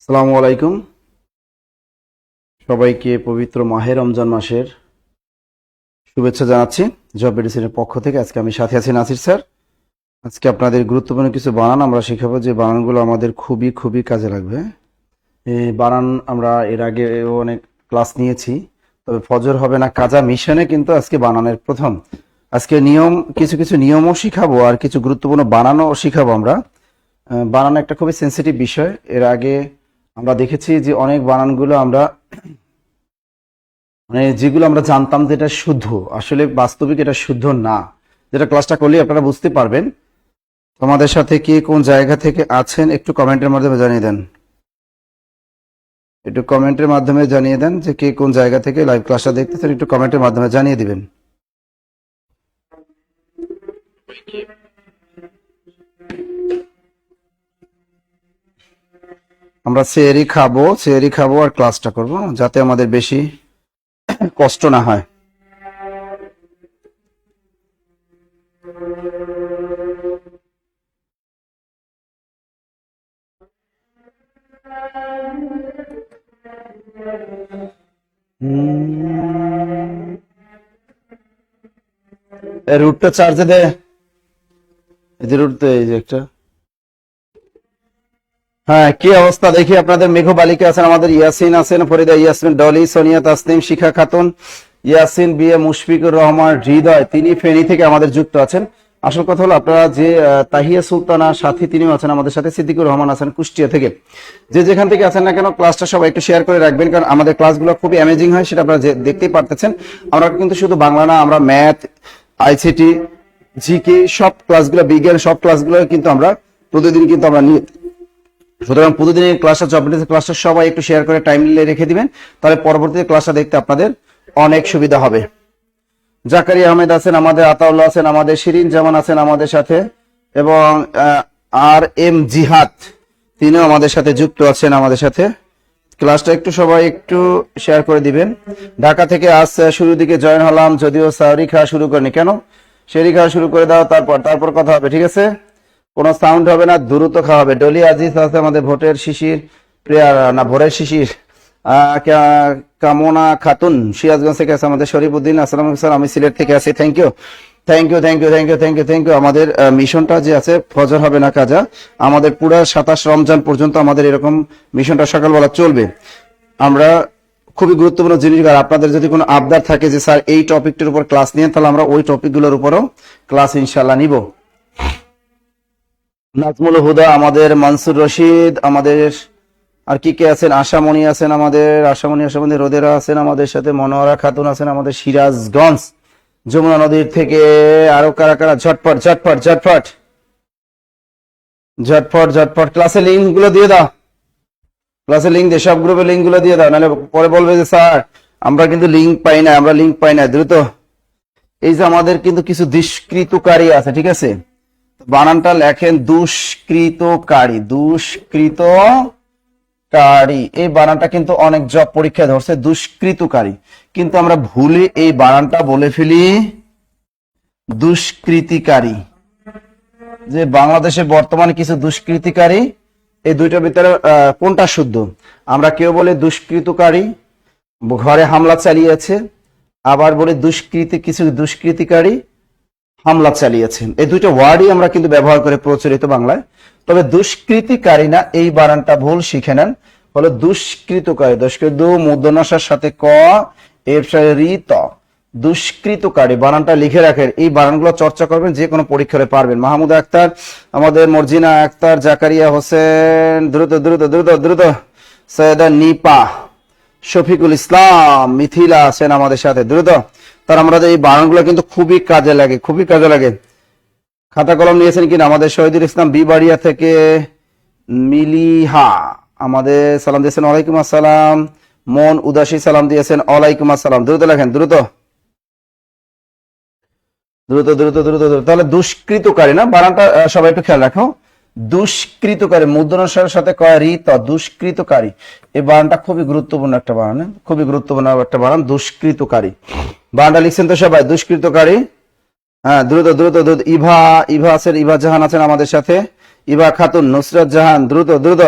আসসালামু আলাইকুম। সবাইকে পবিত্র মাহে রমজান মাসের শুভেচ্ছা জানাচ্ছি জব মেডিসিনের পক্ষ থেকে। আজকে আমি সাথে আছি নাসির স্যার। আজকে আপনাদের গুরুত্বপূর্ণ কিছু বানান আমরা শেখাবো, যে বানানগুলো আমাদের খুবই খুবই কাজে লাগবে। এই বানান আমরা এর আগে অনেক ক্লাস নিয়েছি, তবে ফজর হবে না কাজা মিশনে কিন্তু আজকে বানানের প্রথম। আজকে কিছু কিছু নিয়মও শিখাবো আর কিছু গুরুত্বপূর্ণ বানানও শিখাবো আমরা। বানান একটা খুবই সেন্সিটিভ বিষয়। এর আগে আমরা দেখেছি যে অনেক বানানগুলো আমরা যেগুলো আমরা জানতাম যে এটা শুদ্ধ, আসলে বাস্তবিক এটা শুদ্ধ না। যেটা ক্লাসটা করলে আপনারা বুঝতে পারবেন। তোমাদের সাথে কে কোন জায়গা থেকে আছেন একটু কমেন্টের মাধ্যমে জানিয়ে দেন। একটু কমেন্টের মাধ্যমে জানিয়ে দেন যে কে কোন জায়গা থেকে লাইভ ক্লাসটা দেখতেছেন, একটু কমেন্টের মাধ্যমে জানিয়ে দিবেন। আমরা সেহরি খাবো আর ক্লাসটা করব, যাতে আমাদের বেশি কষ্ট না হয়। রুটটা চার্জে দে, এই যে রুট এই যে একটা। হ্যাঁ, কি অবস্থা দেখি আপনাদের। মেঘ বালিকা আছেন, আমাদের ইয়াসিন আছেন, ফরিদা ইয়াসমিন, ডলি, সোনিয়া, তাসনিম, শিখা খাতুন, ইয়াসিন, বিএ, মুশফিকুর রহমান, হৃদয়, তিনি ফেনী থেকে আমাদের যুক্ত আছেন। আসল কথা হলো আপনারা যে তাহিয়া সুলতানা সাথী, তিনিও আছেন আমাদের সাথে। সিদ্দিকুর রহমান আছেন কুষ্টিয়া থেকে। যে যেখান থেকে আছেন না কেন, ক্লাসটা সবাই একটু শেয়ার করে রাখবেন, কারণ আমাদের ক্লাসগুলো খুবই অ্যামেজিং হয়, সেটা আপনারা দেখতেই পারতেছেন। আমরা কিন্তু শুধু বাংলা না, আমরা ম্যাথ, আইসিটি, জিকে সব ক্লাসগুলো, বিজ্ঞান সব ক্লাসগুলো কিন্তু আমরা প্রতিদিন কিন্তু আমরা নিয়ে, সুতরাং প্রতিদিনের ক্লাসটা জব ক্লাসটা সবাই একটু শেয়ার করে টাইমলাইনে রেখে দিবেন, তাহলে পরবর্তীতে ক্লাসটা দেখতে আপনাদের অনেক সুবিধা হবে। জাকারিয়া আহমেদ আছেন আমাদের, আতাউল্লাহ আছেন আমাদের, শিরিন জামান আছেন আমাদের সাথে, এবং আর এম জিহাদ, তিনিও আমাদের সাথে যুক্ত আছেন আমাদের সাথে। ক্লাসটা একটু সবাই একটু শেয়ার করে দিবেন। ঢাকা থেকে আজ শুরুর দিকে জয়েন হলাম, যদিও সাউরি খাওয়া শুরু করেনি। কেন? সেরি খাওয়া শুরু করে দাও, তারপর কথা হবে, ঠিক আছে? কোনো সাউন্ড হবে না, দ্রুত খাওয়া হবে। ডলি আজিজ আছে আমাদের, ভোটের শিশির প্লেয়ার না, ভোরের শিশির। কামনা খাতুন সিরাজগঞ্জ থেকে আছে আমাদের। শরীফউদ্দিন, আসসালামু আলাইকুম স্যার, আমি সিলেট থেকে আছি। Thank you, thank you, thank you, thank you, thank you, thank you. আমাদের মিশনটা যে আছে ফজর হবে না কাজা, আমাদের পুরো 27 রমজান পর্যন্ত আমাদের এরকম মিশনটা সকালবেলা চলবে। আমরা খুবই গুরুত্বপূর্ণ জিনিস, আর আপনাদের যদি কোনো আবদার থাকে যে স্যার এই টপিকটির উপর ক্লাস নিয়ে, তাহলে আমরা ওই টপিকগুলোর উপরও ক্লাস ইনশাল্লাহ নিব। নাজমুল হুদা আমাদের, মনসুর রশিদ আমাদের, আর কি কে আছেন, আশামণি আছেন আমাদের, আশামণি রোদেরা আছেন আমাদের সাথে, মনোয়ারা খাতুন আছেন আমাদের সিরাজগঞ্জ যমুনা নদীর থেকে। আরো কারা কারা, ঝটপট ঝটপট ঝটপট ঝটপট ঝটপট ক্লাসের লিঙ্ক গুলো দিয়ে দাও, ক্লাসের লিঙ্ক দিয়ে, সব গ্রুপের লিঙ্ক গুলো দিয়ে দাও, নাহলে পরে বলবে যে স্যার আমরা কিন্তু লিঙ্ক পাই না, আমরা লিঙ্ক পাই না। দ্রুত, এই যে আমাদের কিন্তু কিছু দুষ্কৃতকারী আছে, ঠিক আছে? বানানটা লেখেন দুষ্কৃতকারী, দুষ্কৃতকারী। এই বানানটা কিন্তু অনেক জব পরীক্ষায় ধরছে দুষ্কৃতকারী, কিন্তু আমরা ভুলে এই বানানটা বলে ফেলি দুষ্কৃতিকারী। যে বাংলাদেশে বর্তমানে কিছু দুষ্কৃতিকারী, এই দুইটার ভিতরে কোনটা শুদ্ধ? আমরা কেউ বলে দুষ্কৃতকারী, ঘরে হামলা চালিয়েছে, আবার বলে কিছু দুষ্কৃতিকারী হামলা চালিয়েছেন। এই দুইটা ওয়ার্ডই আমরা কিন্তু ব্যবহার করে প্রচলিত বাংলায়। তবে দুষ্কৃতিকারী না, এই বানানটা ভুল শিখে নেন, হলো দুষ্কৃতকারী। দুষ্কৃত মূর্ধন্যাসের সাথে ক, এর সাথে রি, ত, দুষ্কৃতকারী। বানানটা লিখে রাখেন, এই বানানগুলো চর্চা করবেন, যে কোনো পরীক্ষায় পারবেন। মাহমুদা আক্তার আমাদের, মর্জিনা আক্তার, জাকারিয়া হোসেন, দ্রুত দ্রুত দ্রুত দ্রুত, সৈয়দা নিপা, শফিকুল ইসলাম, মিথিলা আছেন আমাদের সাথে, দ্রুত। তার আমাদের এই বানানগুলো কিন্তু খুবই কাজে লাগে, খুবই কাজে লাগে। খাতা কলম নিয়েছেন কিনা? আমাদের শহীদুল ইসলাম বিবাড়িয়া থেকে, মিলিহা আমাদের সালাম দিয়েছেন, ওয়ালাইকুম আসসালাম। মন উদাসী সালাম দিয়েছেন, ওয়ালাইকুম আসসালাম। দ্রুত লেখেন, দ্রুত দ্রুত দ্রুত দ্রুত দ্রুত। তাহলে দুষ্কৃতকারী না, বানানটা সবাই একটু খেয়াল রাখো। দুষ্কৃতকারী মূর্ধন্যাসের সাথে কয় রি, ত, দুষ্কৃতকারী। এই বানানটা খুবই গুরুত্বপূর্ণ একটা বানান, খুবই গুরুত্বপূর্ণ একটা বানান, দুষ্কৃতকারী। বানানটা লিখছেন তো সবাই, দুষ্কৃতকারী। হ্যাঁ, দ্রুত দ্রুত দ্রুত। ইভা আছেন, ইভা জাহান আছেন আমাদের সাথে, ইভা খাতুন, নুসরাত জাহান, দ্রুত দ্রুত।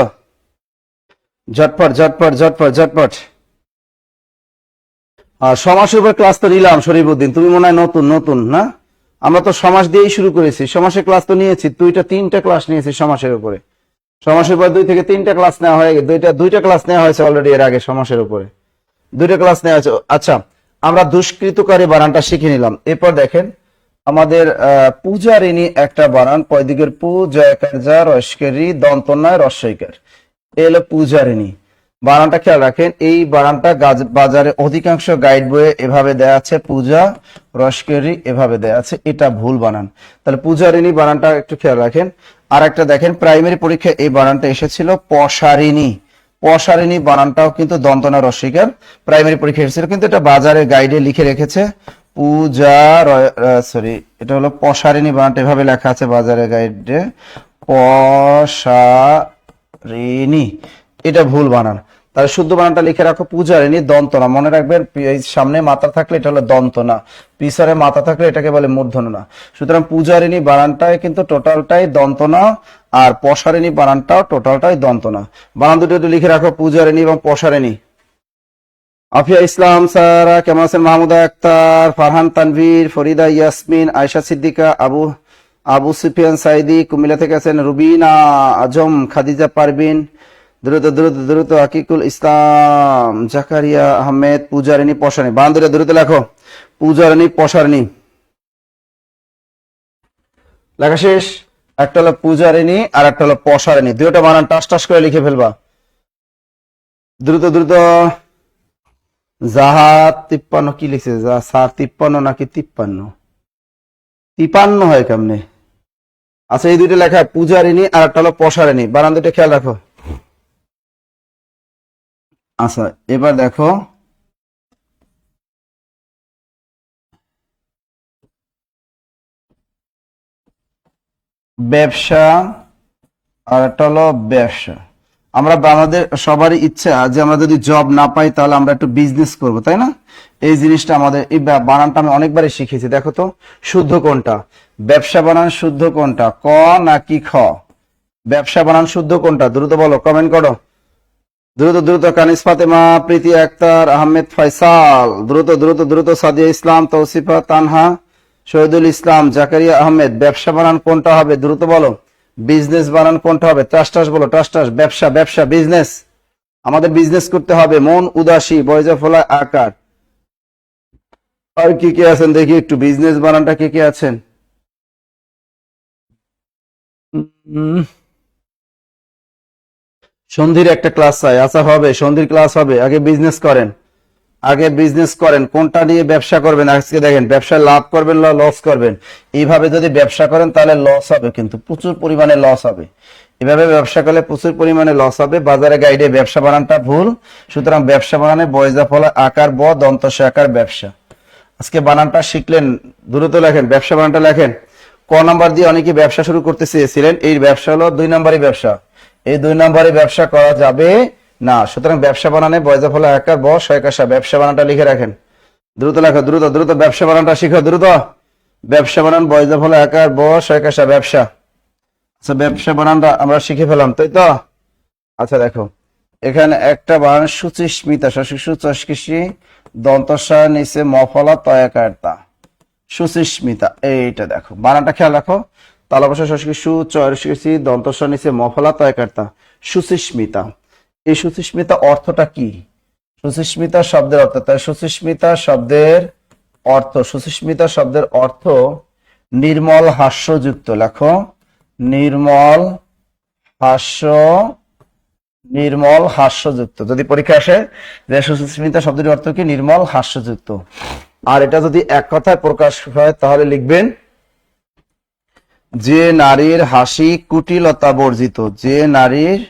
ঝটপট ঝটপট ঝটপট ঝটপট। আর সমাসের উপর ক্লাস তো নিলাম শরীফউদ্দিন, তুমি মনে হয় নতুন নতুন না? আমরা তো সমাস দিয়েই শুরু করেছি, সমাসের ক্লাস তো নিয়েছি, তিনটা ক্লাস নিয়েছি সমাসের উপরে। সমাসের উপর 2 থেকে 3টা ক্লাস নেওয়া হয়ে গেছে, দুইটা ক্লাস নেওয়া হয়েছে অলরেডি এর আগে সমাসের উপরে, 2টা ক্লাস নেওয়া হয়েছে। আচ্ছা, আমরা দুষ্কৃতকারী বানানটা শিখে নিলাম। এরপর দেখেন আমাদের পূজারিণী একটা বানান, পয়দিকের পু, জয়কার যা, রস্কেরি, দন্তন্যায় রস্বইকার, এলো পূজারিণী। বানানটা খেয়াল রাখেন, এই বানানটা বাজারে অধিকাংশ গাইড বইয়ে এভাবে দেয়া আছে, পূজা রস্কেরি এভাবে দেয়া আছে, এটা ভুল বানান। তাহলে পূজারিণী বানানটা একটু খেয়াল রাখেন। আর একটা দেখেন, প্রাইমারি পরীক্ষায় এই বানানটা এসেছিল পশারিণী, পশারিণী বানানটাও কিন্তু দন্তনা রস্বইকার প্রাইমারি পরীক্ষায় এসেছিল, কিন্তু এটা বাজারে গাইডে লিখে রেখেছে পূজা, সরি এটা হলো পশারিণী, বানানটা এভাবে লেখা আছে বাজারে গাইডে পশারিণী, এটা ভুল বানান। তাহলে শুদ্ধ বানানটা লিখে রাখো পূজারিণী, দন্তনা মনে রাখবেন, সামনে মাথা থাকলে এটা হলো দন্তনা, পিছনে মাথা থাকলে এটাকে বলে মূর্ধন্য। সুতরাং পূজারিণী বানানটাই কিন্তু টোটালটাই দন্তনা, আর পশারিণী বানানটাও টোটালটাই দন্তনা। বানান দুটো একটু লিখে রাখো, পূজারিণী এবং পশারিণী। আফিয়া ইসলাম সারা কেমন আছেন? মাহমুদা আক্তার, ফারহান তানভীর, ফরিদা ইয়াসমিন, আয়েশা সিদ্দিকা, আবু সুফিয়ান সাইদি কুমিল্লা থেকে আছেন, রুবিনা আজম, খাদিজা পারভিন, দ্রুত দ্রুত দ্রুত, আকিকুল ইসলাম, জাকারিয়া আহমেদ, পূজারিণী পশারিণী। বানান দুটো দ্রুত লেখো, পূজারিণী পশারিণী। লেখা শেষ? একটা হলো পূজারিণী আর একটা হলো পশারিণী, দুটো বানান টাস টাস করে লিখে ফেলবা, দ্রুত দ্রুত। জাহাদ 53 কি লিখছে? স্যার 53 নাকি 53? 53 হয় কেমনে? আচ্ছা, এই দুইটা লেখা পূজারিণী আর একটা হলো পশারিণী, বানান দুটো খেয়াল রাখো। আচ্ছা, এবার দেখো ব্যবসা আর একটা হলো ব্যবসা। আমরা আমাদের সবারই ইচ্ছা যে আমরা যদি জব না পাই তাহলে আমরা একটু বিজনেস করব, তাই না? এই জিনিসটা আমাদের, এই বানানটা আমি অনেকবারই শিখেছি। দেখো তো শুদ্ধ কোনটা? ব্যবসা বানান শুদ্ধ কোনটা, ক নাকি খ? ব্যবসা বানান শুদ্ধ কোনটা? দ্রুত বলো, কমেন্ট করো দ্রুত দ্রুত। কানিস ফাতেমা, প্রীতি আক্তার, আহমেদ ফয়সাল, দ্রুত দ্রুত দ্রুত। সাদিয়া ইসলাম, তৌসিফা তানহা, শহীদুল ইসলাম, জাকারিয়া আহমেদ। ব্যবসা বানান কোনটা হবে? দ্রুত বলো। বিজনেস বানান কোনটা হবে? টাস টাস বলো, টাস টাস। ব্যবসা ব্যবসা বিজনেস, আমাদের বিজনেস করতে হবে। মন উদাসী, বয়জা ফোলা আকার। আর কি কে আছেন দেখি একটু, বিজনেস বানানটা কে কে আছেন? সন্ধির একটা ক্লাস চাই। আচ্ছা হবে, সন্ধির ক্লাস হবে, আগে বিজনেস করেন, আগে বিজনেস করেন। কোনটা নিয়ে ব্যবসা করবেন আজকে দেখেন, ব্যবসায় লাভ করবেন না লস করবেন? এইভাবে যদি ব্যবসা করেন তাহলে লস হবে, কিন্তু প্রচুর পরিমাণে লস হবে। এভাবে ব্যবসা করলে প্রচুর পরিমাণে লস হবে। বাজারে গাইডে ব্যবসা বানানটা ভুল, সুতরাং ব্যবসা বানানে বয়জা ফলা আকার ব, দন্তস্ব আকার ব্যবসা। আজকে বানানটা শিখলেন, দ্রুত লেখেন, ব্যবসা বানানটা লেখেন। ক নাম্বার দিয়ে অনেকে ব্যবসা শুরু করতে চেয়েছিলেন, এই ব্যবসা হলো 2 নম্বরই ব্যবসা, এই 2 নম্বরে ব্যবসা করা যাবে না। সুতরাং ব্যবসা বানানে বয়জা ফলা আকার ব, শয়কাশা, ব্যবসা বানানটা লিখে রাখেন, দ্রুত লেখো, দ্রুত দ্রুত। ব্যবসা বানানটা শিখো দ্রুত। ব্যবসা বানান বয়জা ফলা আকার ব, শয়কাশা, ব্যবসা। আচ্ছা, ব্যবসা বানানটা আমরা শিখে ফেলাম, তাই তো? আচ্ছা দেখো, এখানে একটা বানান সুচিস্মিতা, শিশু চষ্কিসি, দন্তস্বর নিচে মফলা তয়াকার তা, সুচিস্মিতা। এইটা দেখো বানানটা খেয়াল রাখো, তালবসা শশকি সু, চয়সি, দন্তস্বর নিচে মফলা তয়াকার তা, সুচিস্মিতা। এই সুচিস্মিতা অর্থটা কি? সুচিস্মিতা শব্দের অর্থ, তাই সুচিস্মিতা শব্দের অর্থ, সুচিস্মিতা শব্দের অর্থ নির্মল হাস্যযুক্ত। লেখো, নির্মল হাস্য, নির্মল হাস্যযুক্ত। যদি পরীক্ষা আসে যে সুস্মিতা শব্দের অর্থ কি, নির্মল হাস্যযুক্ত। আর এটা যদি এক কথায় প্রকাশ হয় তাহলে লিখবেন যে নারীর হাসি কুটিলতা বর্জিত, যে নারীর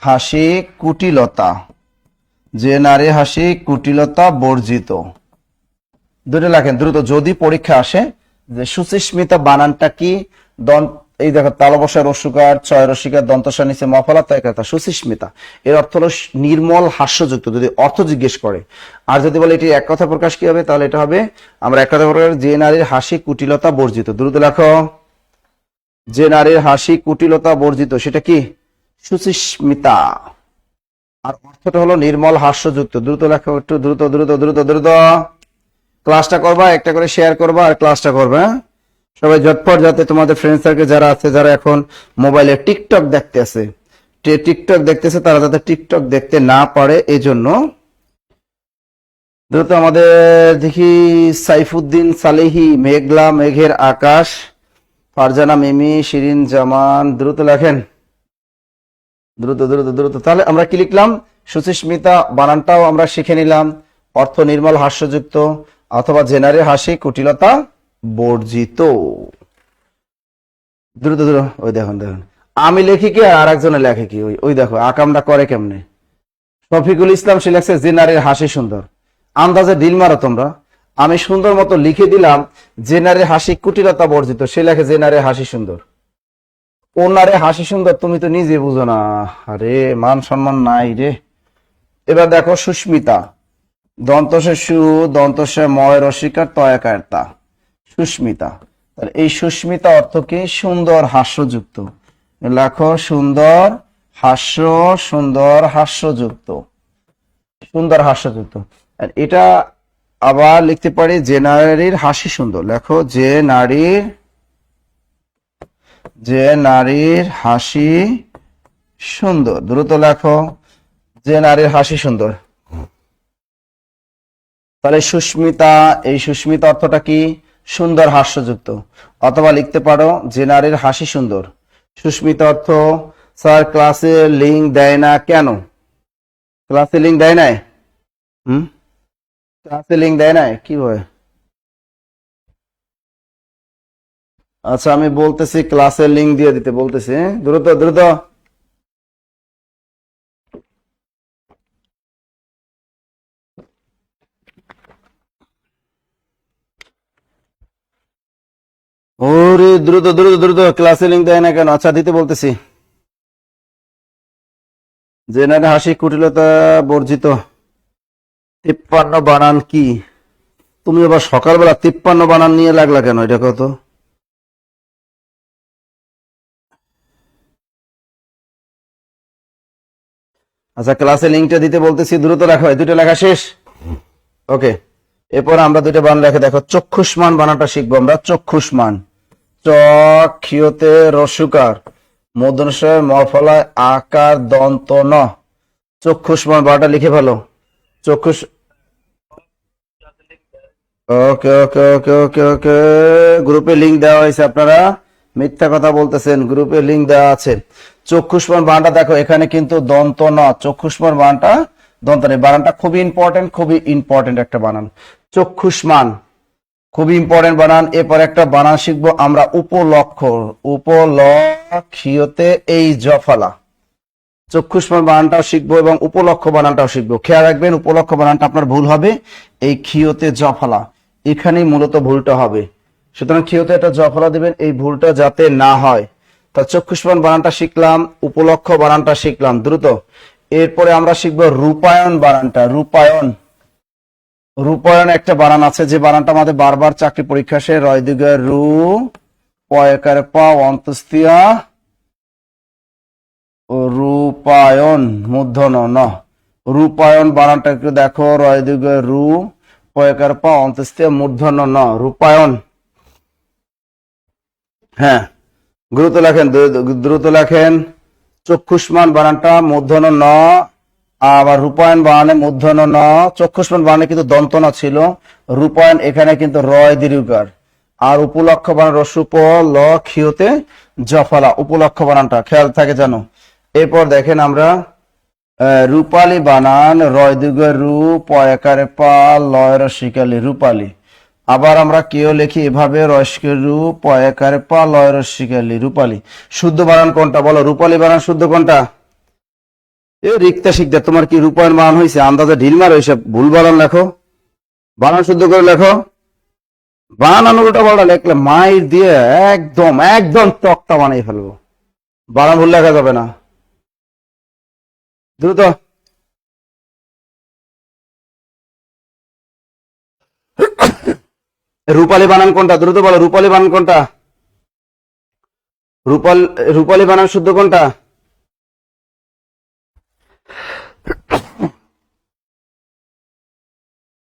হাসি কুটিলতা, যে নারীর হাসি কুটিলতা বর্জিত। দুটো লেখেন দ্রুত, যদি পরীক্ষা আসে যে সুচিস্মিতা বানানটা কি। এই দেখো, তালবসা রস্যকার, চয় রসিকার, দন্তস্বর নিচে মফলা তয়কার, সুচিস্মিতা। এর অর্থ হলো নির্মল হাস্যযুক্ত, যদি অর্থ জিজ্ঞেস করে। আর যদি বলে এটি এক কথা প্রকাশ কি হবে, তাহলে এটা হবে, আমরা এক কথা প্রকাশ, যে নারীর হাসি কুটিলতা বর্জিত। দ্রুত লেখো, যে নারীর হাসি কুটিলতা বর্জিত, সেটা কি? সুচিস্মিতা। আর অর্থটা হলো নির্মল হাস্যযুক্ত। দ্রুত লেখো, একটু দ্রুত দ্রুত দ্রুত দ্রুত। ক্লাসটা করবা, একটা করে শেয়ার করবা আর ক্লাসটা করবে, হ্যাঁ? সবাই ঝটপট, যাতে তোমাদের ফ্রেন্ড সার্কেল যারা আছে, যারা এখন মোবাইলে টিকটক দেখতে আছে, টিকটক দেখতেছে, তারা যাতে টিকটক দেখতে না পারে এই জন্য দ্রুত আমাদের দেখি। সাইফুদ্দিন সালেহি, মেঘলা মেঘের আকাশ, ফারজানা মিমি, শিরিন জামান, দ্রুত লেখেন, দ্রুত দ্রুত দ্রুত। তাহলে আমরা কি লিখলাম? সুচিস্মিতা বানানটাও আমরা শিখে নিলাম। অর্থ নির্মল হাস্যযুক্ত অথবা জেনারেল হাসি, কুটিলতা বর্জিত। দ্রুত দ্রুত। ওই দেখুন দেখুন, আমি লেখি কি আর একজনে লেখে কি, ওই ওই দেখো আকামটা করে কেমনে। শফিকুল ইসলাম সে লেখছে যে নারীর হাসি সুন্দর। আন্দাজে ডিল মারো তোমরা। আমি সুন্দর মতো লিখে দিলাম যে নারীর হাসি কুটিলতা বর্জিত, সে লেখে যে নারীর হাসি সুন্দর। ও নারে হাসি সুন্দর, তুমি তো নিজে বুঝো না। আরে মান সম্মান নাই রে। এবার দেখো সুস্মিতা, দন্তসে সু, দন্তসে ময়, রসিকার তয়াকার তা, সুস্মিতা। তাহলে এই সুস্মিতা অর্থ কি? সুন্দর হাস্যযুক্ত। লেখো সুন্দর হাস্য, সুন্দর হাস্যযুক্ত, সুন্দর হাস্যযুক্ত। আর এটা আবার লিখতে পারি যে নারীর হাসি সুন্দর। লেখো যে নারীর হাসি সুন্দর। দ্রুত লেখো, যে নারীর হাসি সুন্দর। তাহলে সুস্মিতা, এই সুস্মিতা অর্থটা কি? সুন্দর হাস্যযুক্ত। অথবা লিখতে পারো যে নারীর হাসি সুন্দর। সুস্মিতা অর্থ, স্যার ক্লাসে লিঙ্ক দেয় না কেন? ক্লাসে লিঙ্ক দেয় নাই? ক্লাসে লিঙ্ক দেয় নাই কি হয়? আচ্ছা আমি বলতেছি, ক্লাসের লিঙ্ক দিয়ে দিতে বলতেছি, হ্যাঁ? দ্রুত দ্রুত। ওরে দ্রুত দ্রুত দ্রুত, ক্লাসে লিঙ্ক দেয় না কেন? আচ্ছা দিতে বলতেছি। জেনারেল হাসি কুটিলতা বর্জিত। 53 বানান কি? তুমি আবার সকালবেলা 53 বানান নিয়ে লাগলা কেন? এটা কত? আচ্ছা ক্লাসে লিঙ্কটা দিতে বলতেছি, দ্রুত লেখো। দুটো লেখা শেষ, ওকে। এরপর আমরা দুটো বানান লেখে দেখো। চক্ষুষ্মান বানানটা শিখবো আমরা। চক্ষুষ্মান, চক্ষিয়তে রসুকার, মূর্ধন্য মফলায় আকার দন্ত ন। চক্ষুষ্মান বানানটা লিখে ভালো। চক্ষুষ, ওকে ওকে ওকে ওকে ওকে। গ্রুপে লিংক দেওয়া হয়েছে, আপনারা মিথ্যা কথা বলতেছেন, গ্রুপে লিংক দেওয়া আছে। চক্ষুষ্মান বানানটা দেখো, এখানে কিন্তু দন্ত ন, চক্ষুষ্মান বানানটা দন্ত নেই। বানানটা খুবই ইম্পর্টেন্ট, খুবই ইম্পর্টেন্ট একটা বানান। চক্ষুষ্মান খুবই ইম্পর্টেন্ট বানান। এরপর একটা বানান শিখবো আমরা, উপলক্ষ, উপলক্ষিয়তে এই জফলা। চক্ষুষ্মান বানানটাও শিখবো এবং উপলক্ষ বানানটাও শিখবো। খেয়াল রাখবেন, উপলক্ষ বানানটা আপনার ভুল হবে এই ক্ষিয়তে জফলা, এখানেই মূলত ভুলটা হবে। সুতরাং ক্ষিয়তে একটা জফলা দিবেন, এই ভুলটা যাতে না হয়। তা চক্ষুষ্মান বানানটা শিখলাম, উপলক্ষ বানানটা শিখলাম, দ্রুত। এরপরে আমরা শিখবো রূপায়ণ বানানটা। রূপায়ণ, রূপায়ণ একটা বানান আছে, যে বানানটা আমাদের বারবার চাকরি পরীক্ষা আসে। রয় দিগে রু, পয়কারে পা, অন্তস্তিয়া, রূপায়ণ, মূর্ধন্য ন। রূপায়ণ বানানটা একটু দেখো। রয় দিগে রু, পয়কার পা, অন্তস্তিয়া, মূর্ধন্য ন, রূপায়ণ। হ্যাঁ দ্রুত লেখেন, দ্রুত লেখেন। চক্ষুষ্মান বানানটা মূর্ধন্য ন, আবার রূপায়ণ বানানে মূর্ধন্য ন। চক্ষুষ্মান বানানে কিন্তু দন্ত ন ছিল, রূপায়ণ এখানে কিন্তু রয় দীর্ঘকার। আর উপলক্ষ বানান রসুপ ল ক্ষিয়তে জফলা, উপলক্ষ বানানটা খেয়াল থাকে জানো। এরপর দেখেন আমরা রূপালী বানান, রয় দীর্ঘ রু, পয়কারে পা, লয় রসিকালি, রূপালী। আবার আমরা কেউ লিখি এভাবে, রসকে রু, পয়কারে পা, লয় রসিকালি, রূপালী। শুদ্ধ বানান কোনটা বলো? রূপালী বানান শুদ্ধ কোনটা? এ রিক্তা শিখতে, তোমার কি রূপায়ণ বানান হয়েছে? আন্দাজে ঢিল মারো, এইসব ভুল বানান লেখো। বানান শুদ্ধ করে লেখো। বানান উল্টা পাল্টা লেখলে মাইর দিয়ে একদম একদম তক্তা বানিয়ে ফেলবো। বানান ভুল লেখা যাবে না, দ্রুত। রূপালী বানান কোনটা? দ্রুত বলো, রূপালী বানান কোনটা? রূপালী বানান শুদ্ধ কোনটা?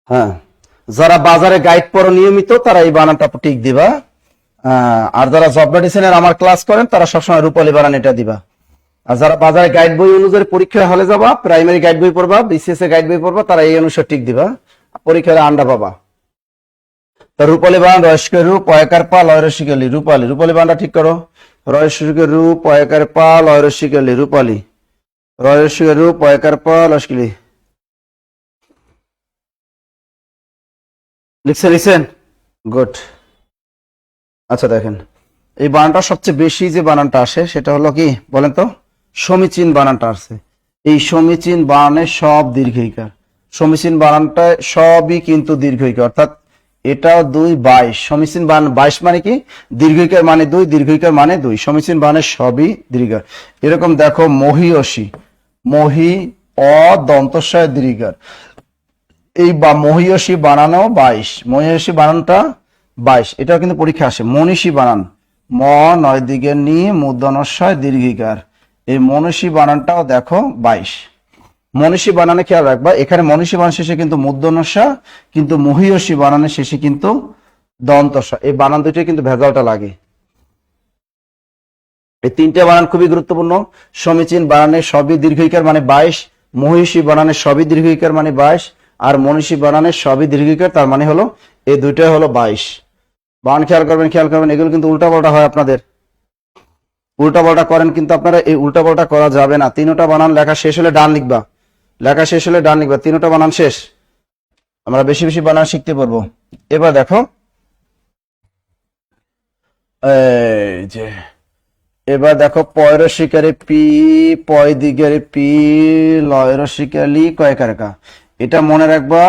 হ্যাঁ, যারা বাজারে গাইড পড়ো নিয়মিত তারা এই বানানটা টিক দিবা। আর যারা জব মেডিসিনের আমার ক্লাস করেন তারা সবসময় রূপালী বানান এটা দিবা। আর যারা বাজারে গাইড বই অনুযায়ী পরীক্ষা হলে যাবা, প্রাইমারি গাইড বই পড়বা, বিসিএস এ গাইড বই পড়বা, তারা এই অনুসারে টিক দিবা, পরীক্ষায় আন্ডা পাবা। তা রূপালী বানান রয়স্কের রূপ পয়কার পা লয় রসিকালি রূপালী। রূপালী বানানটা ঠিক করো। রয়স্কের রূপ পয়কার পা লয় রসিকালি রূপালী। রয়স্কের রূপ পয়কার পা লসকিলি। লিখছেন? গুড। আচ্ছা দেখেন, এই বানানটা সবচেয়ে বেশি যে বানানটা আসে সেটা হলো কি বলেন তো? সমীচীন বানানটা আসছে। এই সমীচীন বানানে সব দীর্ঘইকার। সমীচীন বানানটা সবই কিন্তু দীর্ঘইকার, অর্থাৎ এটাও 2-22। সমীচীন বানান 22 মানে কি? দীর্ঘইকার মানে 2, দীর্ঘইকার মানে 2। সমীচীন বানানে সবই দীর্ঘইকার। এরকম দেখো মহীয়সী, মহি অ দন্তস্বয় দীর্ঘইকার। এই মহীয়সী বানানো 22, মহীয়সী বানানটা 22, এটাও কিন্তু পরীক্ষা আসে। মনীষী বানান ম 9 দিকে নি মূর্ধন্যস্বয় দীর্ঘিকার, এই মনীষী বানানটাও দেখো 22। মনীষী বানানে খেয়াল রাখবা, এখানে মনীষী বানান শেষে কিন্তু মূর্ধন্যস্ব, কিন্তু মহীয়সী বানানের শেষে কিন্তু দন্তস্ব। এই বানান দুটোই কিন্তু ভেজালটা লাগে। এই তিনটা বানান খুবই গুরুত্বপূর্ণ। সমীচীন বানানে সবই দীর্ঘিকার মানে 22, মহীয়সী বানানে সবই দীর্ঘিকার মানে 22, আর মনীষী বানানের সবই দীর্ঘিকার, তার মানে হলো এই দুইটাই হলো 22। বানান খেয়াল করবেন, এগুলো কিন্তু উল্টাপাল্টা হয় আপনাদের। উল্টাপাল্টা করেন কিন্তু আপনারা, এই উল্টাপাল্টা করা যাবে না। তিনটা বানান লেখা শেষ হলে ডান লিখবা, লেখা শেষ হলে ডান লিখবা। তিনটা বানান শেষ, আমরা বেশি বেশি বানান শিখতে পারবো। এবার দেখো, এই যে এবার দেখো পয়র শিকারে পি, পয় দিগের পি, লয়ের শিকালি কয়কার কা। এটা মনে রাখবা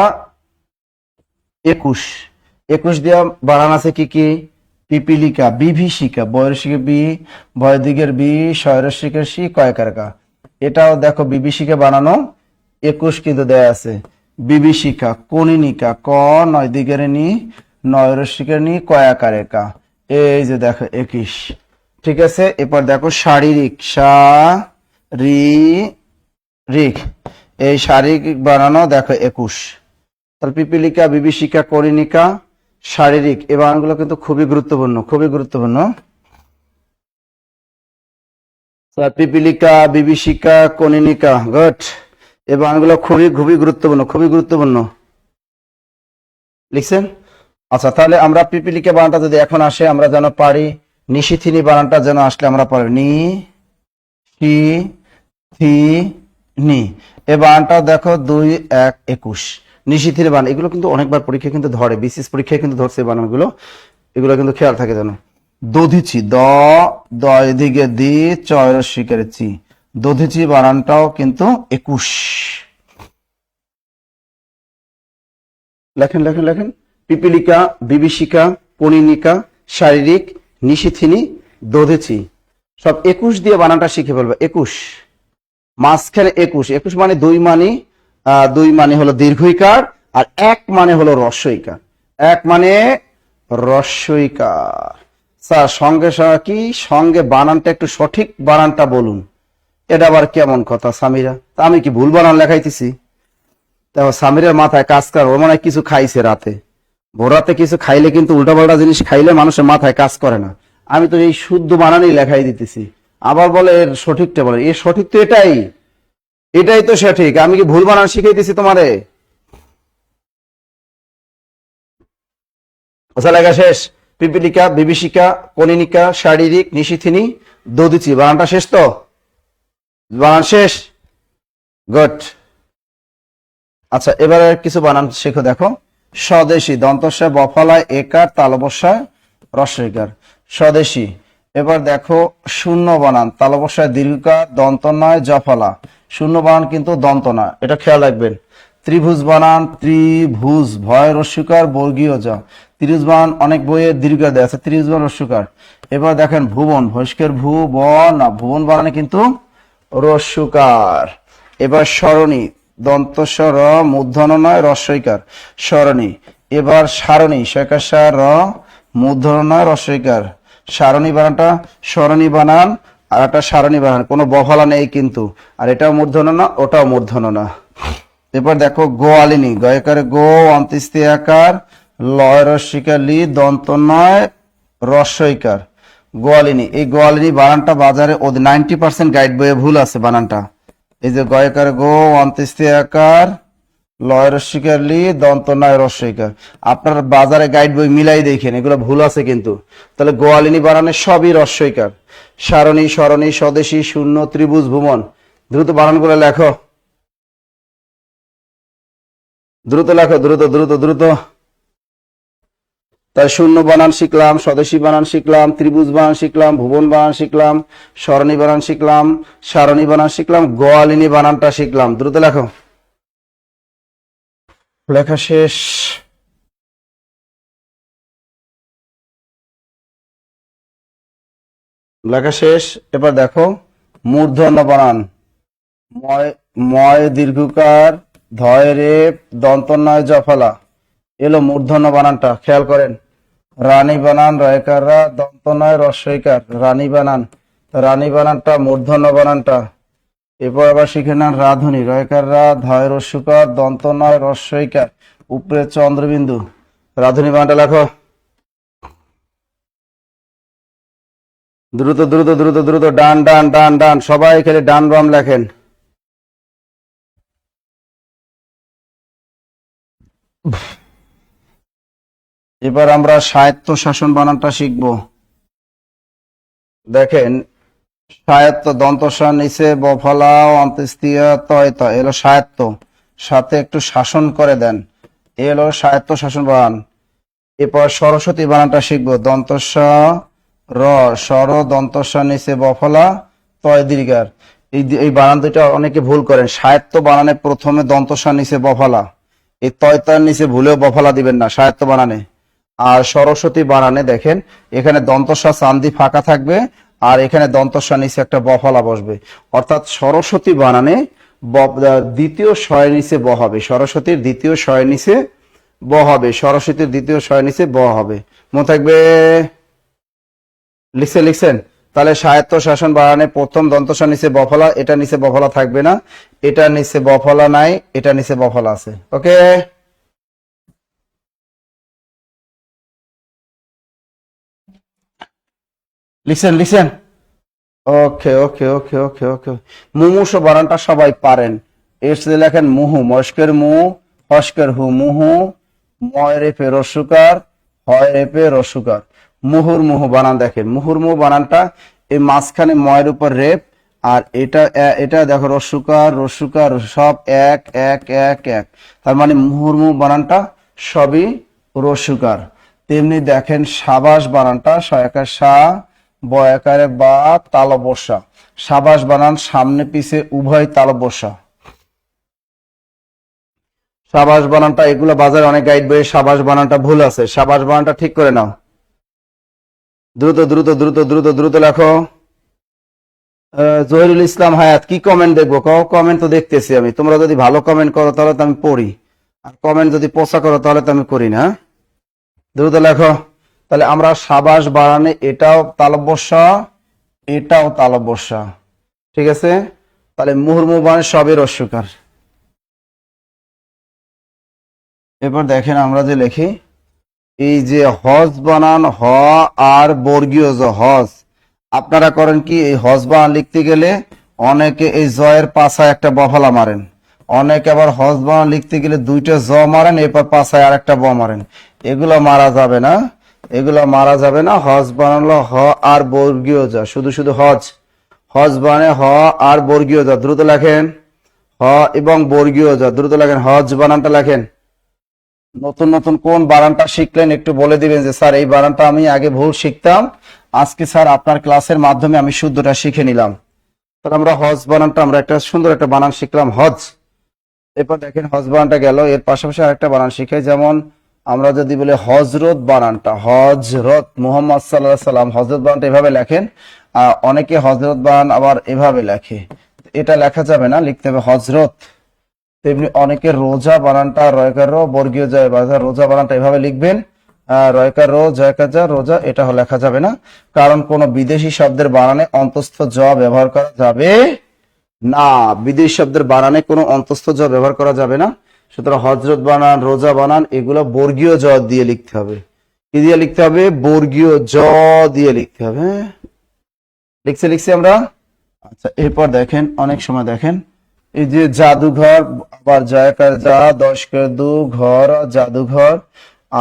21। 21 দেওয়া বানান আছে কি কি? পিপিলিকা, বিভীষিকা, বয়রসিকা বি, ভয় দিগের বি, শয়রসিকের সি, কয়কার কা। এটাও দেখো বিভীষিকা বানানো 21 কিন্তু দেয়া আছে। বিভীষিকা, কনিনিকা ক 9 দিগের নি, নয়রসিকের নি, কয়াকারে কা। এই যে দেখো 21, ঠিক আছে। এরপর দেখো শারীরিক, রিক, এই শারীরিক বানানো দেখো 21। তাহলে পিপিলিকা, বিভীষিকা, করিনিকা, শারীরিক, এই বানানগুলো কিন্তু খুবই গুরুত্বপূর্ণ, খুবই গুরুত্বপূর্ণ। পিপিলিকা, বিভীষিকা, কনিনিকা, গুড। এই বানানগুলো খুবই খুবই গুরুত্বপূর্ণ, খুবই গুরুত্বপূর্ণ। লিখছেন? আচ্ছা, তাহলে আমরা পিপিলিকা বানানটা যদি এখন আসে আমরা যেন পারি, নিশিথিনি বানানটা যেন আসলে আমরা পারি নি, সি, থি, নি। এই বানানটাও দেখো 2, 1, 21। নিশিথিনি বানান এগুলো কিন্তু অনেকবার পরীক্ষা কিন্তু ধরে, বিসিএস পরীক্ষায় কিন্তু ধরছে বানানগুলো, এগুলো কিন্তু খেয়াল থাকে যেন। দধিচি, দ এদিকে দি, চয় রসিকের চি, দধিচি বানানটাও কিন্তু 21। লেখেন। পিপিলিকা, বিভীষিকা, কনিনিকা, শারীরিক, নিশিথিনি, দধিচি, সব 21 দিয়ে বানানটা শিখে ফেলবে। 21 মাঝখানে 21 মানে 2 মানে হলো দীর্ঘইকার, আর 1 মানে হলো রস্বইকার। 1 মানে রস্বইকার। স্যার সঙ্গে বানানটা একটু সঠিক বানানটা বলুন। এটা আবার কেমন কথা সামিরা? তা আমি কি ভুল বানান লেখাইতেছি? দেখো সামিরের মাথায় কাজ কর, ও মনে হয় কিছু খাইছে রাতে, ভোর রাতে কিছু খাইলে কিন্তু উল্টাপাল্টা জিনিস খাইলে মানুষের মাথায় কাজ করে না। আমি তো এই শুদ্ধ বানানই লেখাই দিতেছি, আবার বলে এর সঠিকটা বলে। এর সঠিক তো এটাই তো সঠিক। আমি কি ভুল বানান শিখাই দিছি তোমারে? আচ্ছা, লেখা শেষ। পিপিলিকা, বিভীষিকা, কনিনিকা, শারীরিক, নিশিথিনি, দধিচি, বানানটা শেষ তো? বানান শেষ, গুড। আচ্ছা, এবারে কিছু বানান শেখো। দেখো স্বদেশী, দন্তস্বয় বফলায় একার, তালবস্যয় রস্বইকার, স্বদেশী। এবার দেখো শূন্য বানান, তালবস্যয় দীর্ঘকার, দন্ত নয় জফলা, শূন্য বানান কিন্তু দন্ত নয়, এটা খেয়াল রাখবেন। ত্রিভুজ বানান, ত্রিভুজ, ভয় রস্যকার, বর্গীয় জ, ত্রিভুজ বানান অনেক বইয়ে দীর্ঘ দেয়া আছে, ত্রিভুজ বানান রস্যকার। এবার দেখেন ভুবন, ভস্কের ভু, না, ভুবন বানানে কিন্তু রস্যকার। এবার সরণি, দন্তস্বর মূর্ধন্য নয় রস্বইকার, সরণি। এবার সারণী, শকার র মূর্ধন্য নয় রস্বইকার, সারণী বানানটা সরণী বানান, আর একটা সারণী বানান, কোনো বফলা নেই কিন্তু, আর এটাও মূর্ধন্য না, ওটাও মূর্ধন্য না। এরপর দেখো গোয়ালিনী, গয়কারে গো, অন্ত্যেষ্টি আকার, লয় রস্যিকার লি, দন্ত নয়, রস্যইকার, গোয়ালিনী। এই গোয়ালিনী বানানটা বাজারে 90% গাইড বইয়ে ভুল আছে বানানটা। এই যে গয়কারে গো, অন্ত্যেষ্টি আকার, লয় রস্যিকার লি, দন্ত নয়, রস্যইকার, আপনার বাজারে গাইড বই মিলাই দেখেন, এগুলো ভুল আছে কিন্তু। তাহলে গোয়ালিনী বানানে সবই রস্যইকার। সারণী, সরণী, স্বদেশী, শূন্য, ত্রিভুজ, ভুমন। দ্রুত বানানগুলো লেখো, দ্রুত লেখো, দ্রুত দ্রুত দ্রুত। তাই শূন্য বানান শিখলাম, স্বদেশী বানান শিখলাম, ত্রিভুজ বানান শিখলাম, ভুবন বানান শিখলাম, সরণী বানান শিখলাম, সারণী বানান শিখলাম, গোয়ালিনী বানানটা শিখলাম। দ্রুত লেখো, লেখা শেষ। লেখা শেষ। এবার দেখো মূর্ধন্য বানান, ময়, ময় দীর্ঘকার, ধয় রেপ, দন্ত নয় জফলা, এলো মূর্ধন্য বানানটা, খেয়াল করেন। রানী বানান, রয়কাররা, দন্ত নয় রস্যইকার, রানী বানান, রানী বানানটা মূর্ধন্য বানানটা। এরপর আবার শিখে নেন রাধুনী, রয়কাররা, ধয় রস্যকার, দন্ত নয় রস্যইকার, উপরে চন্দ্রবিন্দু। রাধুনী বানানটা লেখো, দ্রুত দ্রুত দ্রুত দ্রুত, ডান ডান ডান ডান, সবাই খেলে ডান বাম লেখেন। এবার আমরা স্বায়ত্ত শাসন বানানটা শিখব। দেখেন, স্বায়ত্ত, দন্তস্ব নিচে বফলা, অন্ত্যেষ্টিয়া তয় ত, এলো স্বায়ত্ত, সাথে একটু শাসন করে দেন, এলো স্বায়ত্ত শাসন বানান। এরপর সরস্বতী বানানটা শিখবো, দন্তস্ব র, সর, দন্তস্ব নিচে বফলা, তয় দীর্ঘার। এই বানান দুইটা অনেকে ভুল করেন। স্বায়ত্ত বানানে প্রথমে দন্তস্ব নিচে বফলা, এই তয় তয়ের নিচে ভুলেও বফলা দিবেন না স্বায়ত্ত বানানে। আর সরস্বতী বানানে দেখেন, এখানে দন্তস্ব চান্দি ফাঁকা থাকবে, আর এখানে দন্তস্ব নিচে একটা বফলা বসবে। অর্থাৎ সরস্বতী বানানে দ্বিতীয় শয়ের নিচে ব হবে, সরস্বতীর দ্বিতীয় শয়ের নিচে ব হবে, সরস্বতীর দ্বিতীয় শয়ের নিচে ব হবে। মনে থাকবে? লিখছেন লিখছেন? তাহলে স্বায়ত্ত শাসন বানানে প্রথম দন্তস্ব নিচে বফলা, এটা নিচে বফলা থাকবে না, এটা নিচে বফলা নাই, এটা নিচে বফলা আছে। ওকে, লিখছেন লিখছেন? ওকে ওকে ওকে ওকে ওকে। মুমূর্ষ বানানটা সবাই পারেন। এর সাথে লেখেন মুহু, মস্কের মু, হস্কের হু, মুহু, ময় রেপে রস্যকার, হয় রেপে রস্যকার, মুহুর মুহু বানান দেখেন। মুহুর মুহু বানানটা এই মাঝখানে ময়ের উপর রেপ, আর এটা এটা দেখো রস্যকার রস্যকার, সব এক এক এক এক, তার মানে মুহুর মুহু বানানটা সবই রস্যকার। তেমনি দেখেন সাবাস বানানটা, সয়াকার সা, বয়াকারে বা, তালবস্যা, সাবাস বানান সামনে পিছে উভয় তালবস্যা। সাবাস বানানটা, এগুলো বাজারে অনেক গাইড বইয়ে সাবাস বানানটা ভুল আছে, সাবাস বানানটা ঠিক করে নাও। দ্রুত দ্রুত দ্রুত দ্রুত দ্রুত লেখো। জহিরুল ইসলাম হায়াত, কি কমেন্ট দেখবো? কমেন্ট তো দেখতেছি আমি, তোমরা যদি ভালো কমেন্ট করো তাহলে তো আমি পড়ি, আর কমেন্ট যদি পোষা করো তাহলে তো আমি করি না। দ্রুত লেখো। তাহলে আমরা সাবাস বানানে এটাও তালব্যস্যা, এটাও তালব্যস্যা, ঠিক আছে? তাহলে মুহুর্মুহু বানানে সবই রস্যকার। এরপর দেখেন আমরা যে লিখি, এই যে হজ বানান, হ আর বর্গীয় জ, হজ, আপনারা করেন কি, এই হজ বানান লিখতে গেলে অনেকে এই জয়ের পাছায় একটা বফলা মারেন, অনেকে আবার হজ বানান লিখতে গেলে দুইটা জ মারেন, এরপর পাছায় আর একটা ব মারেন। এগুলো মারা যাবে না, এগুলো মারা যাবে না। হজ বানালো হ আর বর্গীয় যা, শুধু শুধু হজ, হজ বানে হ আর বর্গীয় যা। দ্রুত লেখেন, হ এবং বর্গীয় যা, দ্রুত লেখেন। হজ বানানটা লেখেন। নতুন নতুন কোন বানানটা শিখলেন একটু বলে দিবেন যে স্যার এই বানানটা আমি আগে ভুল শিখতাম, আজকে স্যার আপনার ক্লাসের মাধ্যমে আমি শুদ্ধটা শিখে নিলাম। তাহলে আমরা হজ বানানটা, আমরা একটা সুন্দর একটা বানান শিখলাম, হজ। এরপর দেখেন হজ বানানটা গেল, এর পাশাপাশি আরেকটা বানান শিখে, যেমন আমরা যদি বলি হজরত বানানটা, হজরত, মুহাম্মদ সাল্লাল্লাহু আলাইহি সাল্লাম, হজরত বানানটা এভাবে লেখেন। অনেকে হজরত বানান আবার এভাবে লেখে, এটা লেখা যাবে না, লিখতে হবে হজরত। তেমনি অনেকে রোজা বানানটা, রয়কার রো বর্গীয় জয়, রোজা বানানটা এভাবে লিখবেন, রয়কার রো জয়কার যা, রোজা, এটা লেখা যাবে না, কারণ কোন বিদেশি শব্দের বানানে অন্তস্থ জ ব্যবহার করা যাবে না, বিদেশি শব্দের বানানে কোনো অন্তস্থ জ ব্যবহার করা যাবে না। সুতরাং হযরত বানান, রোজা বানান এগুলো বর্গীয় জ দিয়ে লিখতে হবে। কি দিয়ে লিখতে হবে? বর্গীয় জ দিয়ে লিখতে হবে। হ্যাঁ, লিখছি আমরা। আচ্ছা, এরপর দেখেন, অনেক সময় দেখেন এই যে জাদুঘর, আবার জয়কার যা 10 ঘর, জাদুঘর,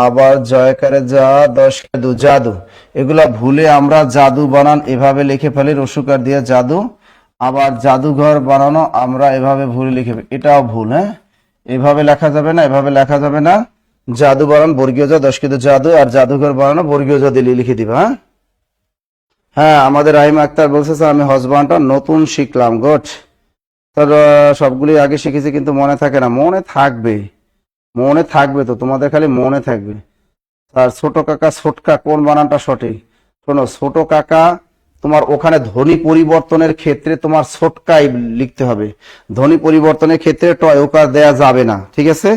আবার জয়কারে যা 10 জাদু, এগুলা ভুলে আমরা জাদু বানান এভাবে লিখে ফেলি রসুকার দিয়ে জাদু। আবার জাদুঘর বানানো আমরা এভাবে ভুলে লিখে ফেলি, এটাও ভুল। হ্যাঁ, এভাবে লেখা যাবে না, এভাবে লেখা যাবে না। জাদু বানান বর্গীয় জ, 10 জাদু, আর জাদুঘর বানানো বর্গীয় জ দিয়ে লিখে দিবা। হ্যাঁ হ্যাঁ, আমাদের রাহিম আক্তার বলছে স্যার আমি হজবানটা নতুন শিখলাম। গুড স্যার, সবগুলি আগে শিখেছি কিন্তু মনে থাকে না। মনে থাকবে তো, তোমাদের খালি মনে থাকবে। আর ছোট কাকা ছোটকা কোন বানানটা সঠিক? শোনো, ছোট কাকা তোমার ওখানে ধ্বনি পরিবর্তনের ক্ষেত্রে তোমার ছোটকাই লিখতে হবে। ধ্বনি পরিবর্তনের ক্ষেত্রে টয় ওকার দেয়া যাবে না, ঠিক আছে?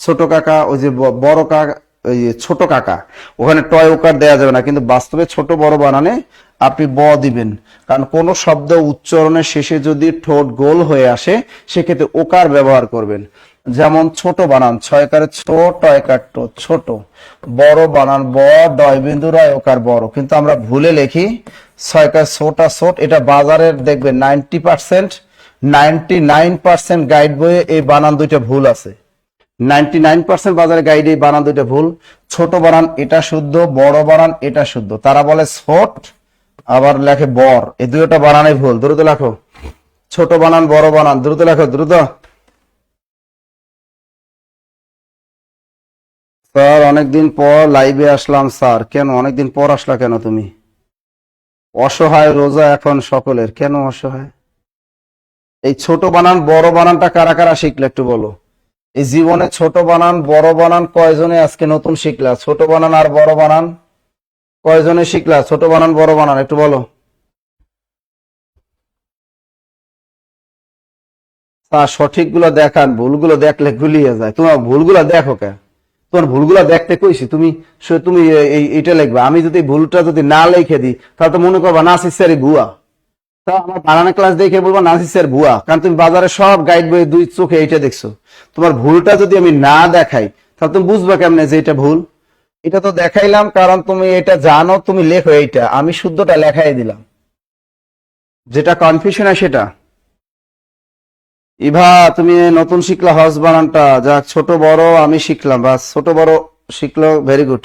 ছোট কাকা, ওই যে বড় কাকা, ওই যে ছোট কাকা, ওখানে টয় ওকার দেয়া যাবে না, কিন্তু বাস্তবে ছোট বড় বানানে আপনি ব দিবেন। কারণ কোন শব্দ উচ্চারণের শেষে যদি ঠোঁট গোল হয়ে আসে সেক্ষেত্রে ওকার ব্যবহার করবেন। যেমন ছোট বানান ছয়কারে ছোট, টয়কার টো ছোট, বড় বানান ব, ডয় বিন্দু রয় ওকার বড়, কিন্তু আমরা ভুলে লিখি ছয়কার ছোটা ছোট। এটা বাজারের দেখবেন 99% গাইড বইয়ে এই বানান দুইটা ভুল আছে। 99% বাজারে গাইডে এই বানান দুইটা ভুল। ছোট বানান এটা শুদ্ধ, বড় বানান এটা শুদ্ধ। তারা বলে ছোট, আবার লেখে বর, এই দুইটা বানানে ভুল। দ্রুত লেখো, ছোট বানান বড় বানান, দ্রুত লেখো দ্রুত। স্যার অনেকদিন পর লাইভে আসলাম। স্যার কেন অনেকদিন পর আসলা কেন তুমি? অসহায় রোজা এখন সকলের, কেন অসহায়? এই ছোট বানান বড় বানানটা কারা কারা শিখলে একটু বলো। এই জীবনে ছোট বানান বড় বানান কয়জনে আজকে নতুন শিখলা? ছোট বানান আর বড় বানান কয়জনে শিখলা? ছোট বানান বড় বানান একটু বলো। তা সঠিকগুলো দেখান, ভুলগুলো দেখলে গুলিয়ে যায়। তোমার ভুলগুলো দেখো কেন? তোমার ভুলগুলো দেখতে কইছি, তুমি তুমি এইটা লিখবা। আমি যদি ভুলটা যদি না লিখে দিই তাহলে তো মনে করবা নাসির স্যার ভুয়া। তা আমার বানানা ক্লাস দেখে বলবো নাসির স্যার ভুয়া, কারণ তুমি বাজারে সব গাইড বই দুই চোখে এইটা দেখছো। তোমার ভুলটা যদি আমি না দেখাই তাহলে তুমি বুঝবা কেমনে যে এটা ভুল? এটা তো দেখাইলাম কারণ তুমি এটা জানো, তুমি লেখো এইটা, আমি শুদ্ধটা লেখাই দিলাম। যেটা কনফিউশন হয় সেটা। ইভা তুমি নতুন শিখলা হজ বানানটা, যাক ছোট বড় আমি শিখলাম, বাস ছোট বড় শিখলো, ভেরি গুড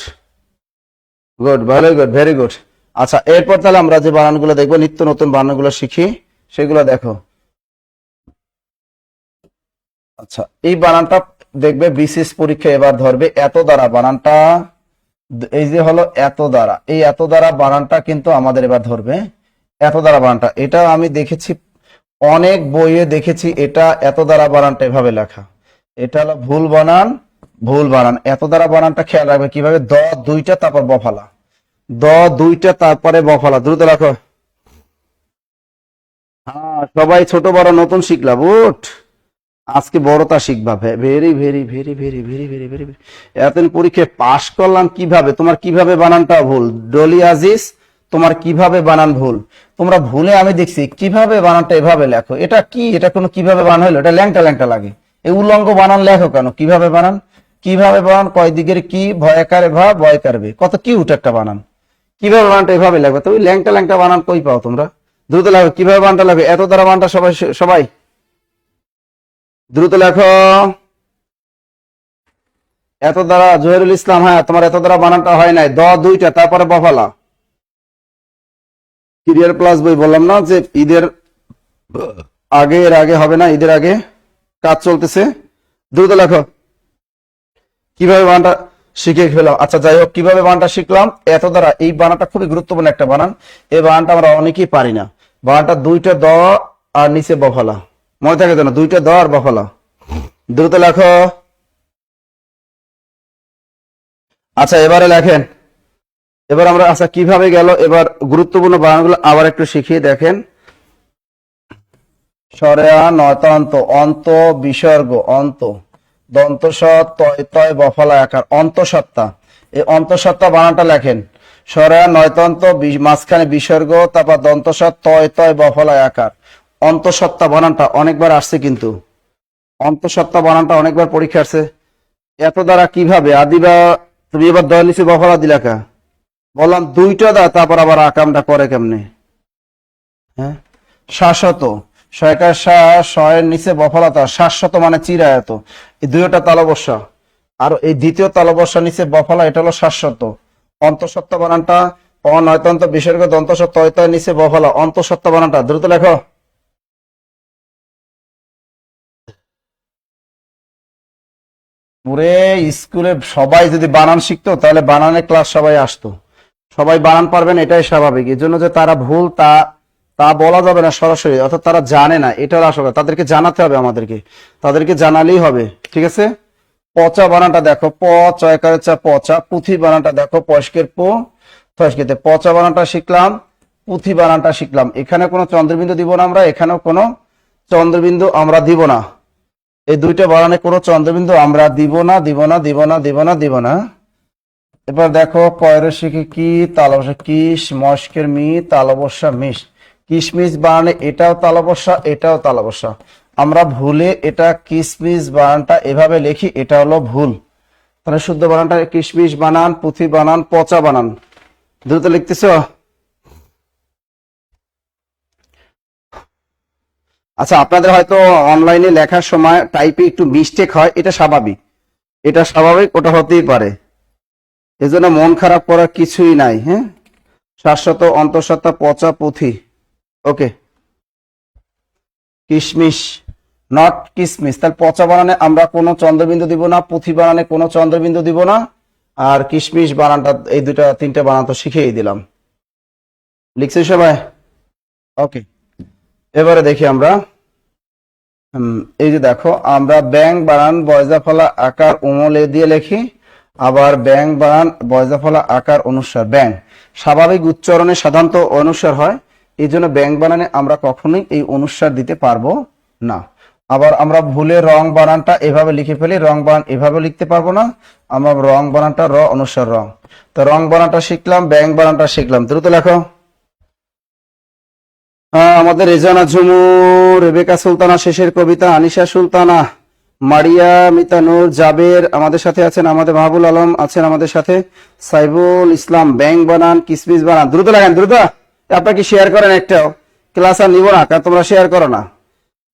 গুড, ভালো গুড, ভেরি গুড। আচ্ছা, এরপর তাহলে আমরা যে বানানগুলো দেখবো, নিত্য নতুন বানানগুলো শিখি, সেগুলো দেখো। আচ্ছা, এই বানানটা দেখবে বিশেষ পরীক্ষা এবার ধরবে এত দ্বারা বানানটা। এই যে হলো এত দ্বারা, এই এত দ্বারা বানানটা কিন্তু আমাদের এবার ধরবে। এত দ্বারা বানানটা এটা আমি দেখেছি অনেক বইয়ে দেখেছি, এটা এত দ্বারা বানানটা এভাবে লেখা। এটা হলো ভুল বানান, ভুল বানান। এত দ্বারা বানানটা খেয়াল রাখবে কিভাবে, দ দুইটা তারপর বফালা, দ দুইটা তারপরে বফালা, দ্রুত লেখো। হ্যাঁ, সবাই ছোট বড় নতুন শিখলা, বুট আজকে বড়টা শিখবা। Very very very very very very very এতদিন পরীক্ষায় পাশ করলাম কিভাবে, তোমার কিভাবে বানানটা ভুল। ডলি আজিজ, তোমার কিভাবে বানান ভুল। তোমরা ভুলে আমি দেখছি কিভাবে বানানটা এভাবে লেখো। এটা কি, এটা কোনো কিভাবে বানান হলো? এটা ল্যাংটা ল্যাংটা লাগে। এই উলঙ্গ বানান লেখো কেন? কিভাবে বানান, কিভাবে বানান, কয় দিকের কি, ভয়কারে ভা ভয়কার বে, কত কিউট একটা বানান। কিভাবে বানানটা এভাবে লেখো? তো ওই ল্যাংটা ল্যাংটা বানান কই পাও তোমরা? দ্রুত লেখো কিভাবে বানানটা লেখো। এত দ্বারা বানানটা সবাই সবাই দ্রুত লেখো। এত দ্বারা জহিরুল ইসলাম, হ্যাঁ তোমার এত দ্বারা বানানটা হয় নাই, দ দুইটা তারপরে বফালা। ক্যারিয়ার প্লাস বই বললাম না যে ঈদের আগে, এর আগে হবে না, ঈদের আগে কাজ চলতেছে। দ্রুত লেখো কিভাবে বানানটা শিখে ফেলাম। আচ্ছা যাই হোক, কিভাবে বানানটা শিখলাম এত দ্বারা। এই বানানটা খুবই গুরুত্বপূর্ণ একটা বানান। এই বানানটা আমরা অনেকেই পারি না। বানানটা দুইটা দ আর নিচে বফালা, মনে থাকে যেন, দুইটা দ আর বফালা। দ্রুত লেখো। আচ্ছা এবারে লেখেন, এবার আমরা, আচ্ছা কিভাবে গেল, এবার গুরুত্বপূর্ণ বানানগুলো আবার একটু শিখিয়ে দেখেন। সরেয়া নয়তান্ত, অন্ত বিসর্গ, অন্ত দন্ত স, তয় তয় বফলা আকার, অন্তঃসত্ত্বা। এই অন্তঃসত্ত্বা বানানটা লেখেন, সরেয়া নয়তান্ত মাঝখানে বিসর্গ, তারপর দন্ত স, তয় তয় বফলা আকার, অন্তঃসত্ত্বা বানানটা অনেকবার আসছে, কিন্তু অন্তঃসত্ত্বা বানানটা অনেকবার পরীক্ষা আসছে। এত দ্বারা কিভাবে আদিবা, তুমি এবার দয়া নিচে বফলা দিলাকা, বললাম দুইটা দা, তারপর আবার আকামটা করে কেমনে? হ্যাঁ, শাশ্বত, শয়কার শয়ের নিচে বফলতা, শাশ্বত মানে চিরায়ত, এই দুইটা তালবস্যা, আর এই দ্বিতীয় তালবস্যা নিচে বফলা, এটা হলো শাশ্বত। অন্তঃসত্ত্বা বানানটা অনয়তন্ত বিসর্গ দন্তসত্ত্ব অয়তার নিচে বফলা, অন্তঃসত্ত্বা বানানটা দ্রুত লেখো। পুরে স্কুলে সবাই যদি বানান শিখতো তাহলে বানানের ক্লাস সবাই আসতো। সবাই বানান পারবেন, এটাই স্বাভাবিক। এর জন্য যে তারা ভুল তা তা বলা যাবে না সরাসরি, অর্থাৎ তারা জানে না, এটা হলো আসল কথা। তাদেরকে জানাতে হবে, আমাদেরকে তাদেরকে জানালেই হবে, ঠিক আছে। পচা বানানটা দেখো, প চয়কারের চা পচা, পুঁথি বানানটা দেখো, পয়স্কের পো থস্কেতে, পচা বানানটা শিখলাম, পুঁথি বানানটা শিখলাম। এখানে কোনো চন্দ্রবিন্দু দিব না আমরা, এখানেও কোনো চন্দ্রবিন্দু আমরা দিব না, এই দুইটা বানানে কোনো চন্দ্রবিন্দু আমরা দিব না, দিব না, দিব না, দিব না, দিব না। এবার দেখো কয়ের শিখে কি, তালবসা কিস, মস্কের মি, তালবসা মিস, কিশমিশ বানানে এটাও তালবসা, এটাও তালবসা। আমরা ভুলে এটা কিশমিশ বানানটা এভাবে লিখি, এটা হলো ভুল। তাহলে শুদ্ধ বানানটা কিশমিশ বানান, পুঁথি বানান, পচা বানান। দ্রুত লিখতেছ? আচ্ছা, আপনাদের হয়তো অনলাইনে লেখার সময় টাইপে একটু মিস্টেক হয়, এটা স্বাভাবিক, এটা স্বাভাবিক, ওটা হতেই পারে। এজন্য মন খারাপ করার কিছুই নাই। হ্যাঁ, শাশ্বত, অন্তঃসত্ত্বা, পচা, পুঁথি। ওকে, কিশমিশ নট কিসমিস। তাহলে পচা বানানে আমরা কোনো চন্দ্রবিন্দু দিব না, পুঁথি বানানে কোনো চন্দ্রবিন্দু দিব না, আর কিশমিশ বানানটা এই দুটা তিনটা বানান তো শিখিয়ে দিলাম। লিখছি সবাই? ওকে, এবারে দেখি আমরা। এই যে দেখো, আমরা ব্যাং বানান বয়জা ফলা আকার উমলে দিয়ে লিখি, আবার ব্যাং বানান বয়জা ফলা আকার অনুস্বার। ব্যাং স্বাভাবিক উচ্চারণে সাধারণত অনুস্বার হয়, এই জন্য ব্যাং বানানে আমরা কখনোই এই অনুস্বার দিতে পারবো না। আবার আমরা ভুলে রং বানানটা এভাবে লিখে ফেলি, রং বানান এভাবে লিখতে পারবো না, আমরা রং বানানটা র অনুস্বার রং। তো রং বানানটা শিখলাম, ব্যাং বানানটা শিখলাম। দ্রুত লেখো। আমাদের রেজানা ঝুমুর, রেবেকা সুলতানা শেষের কবিতা, আনিশা সুলতানা, মারিয়া মিতানুর, জাবের আমাদের সাথে আছেন, আমাদের মাহবুল আলম আছেন আমাদের সাথে, সাইবুল ইসলাম। ব্যাং বানান, কিসমিস বানান, দ্রুত লাগেন, দ্রুত। আপনারা কি শেয়ার করেন? একটাও ক্লাস আর নিব না, কারণ তোমরা শেয়ার করো না,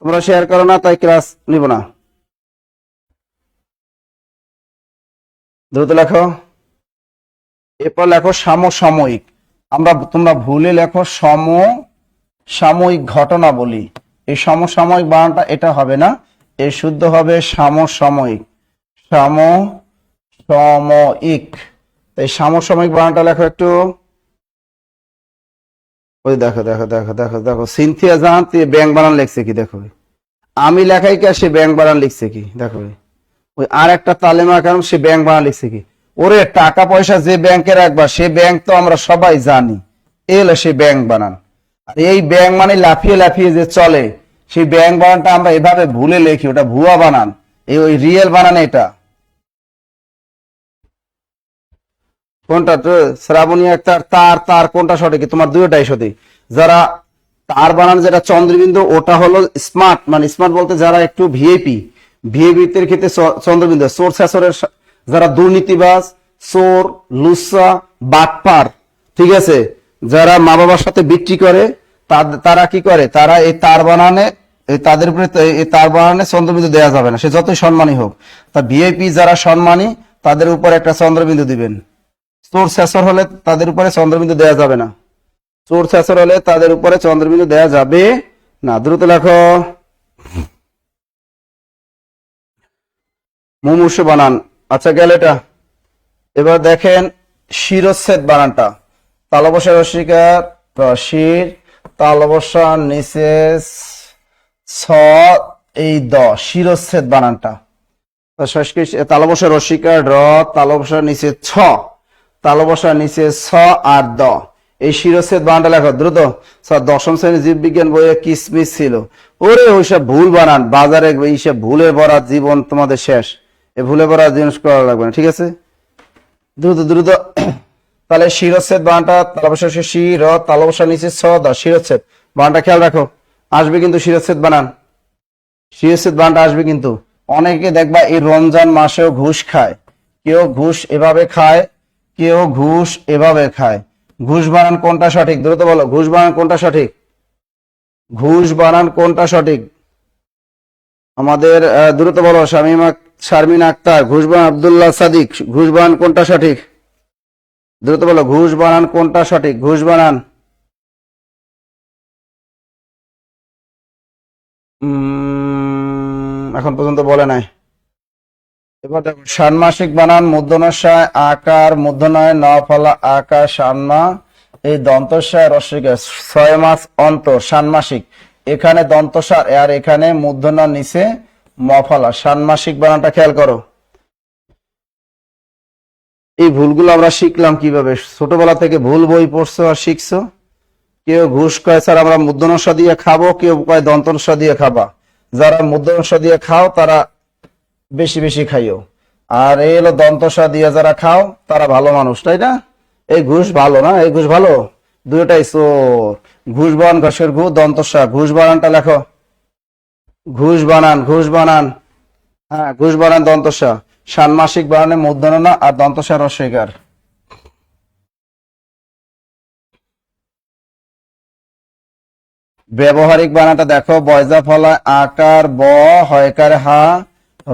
তোমরা শেয়ার করো না, তাই ক্লাস নিব না। দ্রুত লেখো। এরপর লেখো সমসাময়িক। তোমরা ভুলে লেখো সাময়িক ঘটনা বলি, এই সমসাময়িক বানানটা এটা হবে না, এর শুদ্ধ হবে সমসাময়িক, সমসাময়িক। এই সমসাময়িক বানানটা লেখো একটু। ওই দেখো দেখো দেখো দেখো দেখো, সিনথিয়া জাহান ব্যাং বানান লিখছে কি দেখো, আমি লেখাই কে, সে ব্যাং বানান লিখছে কি দেখো। ওই আর একটা তালেমা কারণ সে ব্যাংক বানান লিখছে কি। ওরে, টাকা পয়সা যে ব্যাংকে রাখবা সে ব্যাংক তো আমরা সবাই জানি, এ হলো সে ব্যাংক বানান। আর এই ব্যাংক মানে লাফিয়ে লাফিয়ে যে চলে, সেই ব্যাংক বানানটা আমরা এভাবে ভুলে লিখি, ওটা ভুয়া বানান, এই ওই রিয়েল বানান এটা। কোনটা তো শ্রাবণী আক্তার, তার তার কোনটা সঠিক? তোমার দুইটাই সঠিক। যারা তার বানান যেটা চন্দ্রবিন্দু, ওটা হলো স্মার্ট, মানে স্মার্ট বলতে যারা একটু ভিআইপি, ভিআইপিদের ক্ষেত্রে চন্দ্রবিন্দু। চোর শাসরের যারা দুর্নীতিবাজ, চোর, লুচ্চা, বাটপার, ঠিক আছে, যারা মা বাবার সাথে বিক্রি করে, তারা কি করে, তারা এই তার বানানে, তাদের উপরে এই তার বানানে চন্দ্রবিন্দু দেওয়া যাবে না, সে যতই সম্মানী হোক। তা ভিআইপি যারা সম্মানী, তাদের উপর একটা চন্দ্রবিন্দু দিবেন। চোর শাসর হলে তাদের উপরে চন্দ্রবিন্দু দেওয়া যাবে না, চোর শাসর হলে তাদের উপরে চন্দ্রবিন্দু দেওয়া যাবে না। দ্রুত লেখো। মুমূর্ষ বানান, আচ্ছা গেল এটা। এবার দেখেন শিরচ্ছেদ বানানটা, তালবসা রসিকার শির, তালবসা নিচে ছ, এই দ, শিরচ্ছেদ বানানটা। তালবসা রসিকার র, তালবসা নিচে ছ, তালবসা নিচে ছ আর দ, এই শিরচ্ছেদ বানানটা লেখো দ্রুত। দশম শ্রেণীর জীববিজ্ঞান বইয়ে কিসমিস ছিল। ওরে ওইসব ভুল বানান, বাজারে এইসব ভুলের ভরা জীবন তোমাদের শেষ, এই ভুলে ভরা জিনিস করা লাগবে না, ঠিক আছে। দ্রুত দ্রুত। তাহলে শিরচ্ছেদ বানানটা, তালবসা শি র, তালবসা নিচে ছ দ, শিরচ্ছেদ বানানটা খেয়াল রাখো। আসবে কিন্তু শিরচ্ছেদ বানান, শিরচ্ছেদ বানানটা আসবে কিন্তু। অনেকে দেখবা এই রমজান মাসেও ঘুষ খায়, কেউ ঘুষ এভাবে খায়, কেউ ঘুষ এভাবে খায়। ঘুষ বানান কোনটা সঠিক? দ্রুত বলো, ঘুষ বানান কোনটা সঠিক? ঘুষ বানান কোনটা সঠিক? আমাদের দ্রুত বলো, শারমিন আক্তার, ঘুষ বানান আব্দুল্লাহ সাদিক, ঘুষ বানান কোনটা সঠিক? দ্রুত বলো, ঘুষ বানান কোনটা সঠিক? ঘুষ বানান। এখন পর্যন্ত বলে নাই। এবার দেখো, ষান্মাসিক বানান মূর্ধন্যস্বয় আকার, মূর্ধন্যয় ন ফলা আকার ষান্মা, এই দন্তস্বয় রস্বইকার, 6 মাস অন্তর ষান্মাসিক। এখানে দন্তস্বর আর এখানে মূর্ধন্য নিচে মফলা, ষান্মাসিক বানানটা খেয়াল করো। এই ভুলগুলো আমরা শিখলাম কিভাবে? ছোটবেলা থেকে ভুল বই পড়ছো আর শিখছো। কেউ ঘুষ কয় স্যার আমরা মূর্ধন্য ষ দিয়ে খাবো, কেউ কয় দন্তন ষ দিয়ে খাবা। যারা মূর্ধন্য ষ দিয়ে খাও তারা বেশি বেশি খাইও, আর এই হলো দন্তসা দিয়ে যারা খাও তারা ভালো মানুষ, তাই না? এই ঘুষ ভালো না? এই ঘুষ ভালো? দুটাই চোর। ঘুষ বানান ঘাসের ঘু দন্তসা, ঘুষ বানানটা লেখো, ঘুষ বানান, ঘুষ বানান, হ্যাঁ ঘুষ বানান দন্তসা, ষান্মাসিক বানানে মূর্ধন্য না আর দন্তসা রস্বইকার। ব্যবহারিক বানানটা দেখো, বয়জা ফলা আকার ব, হয়কার হা,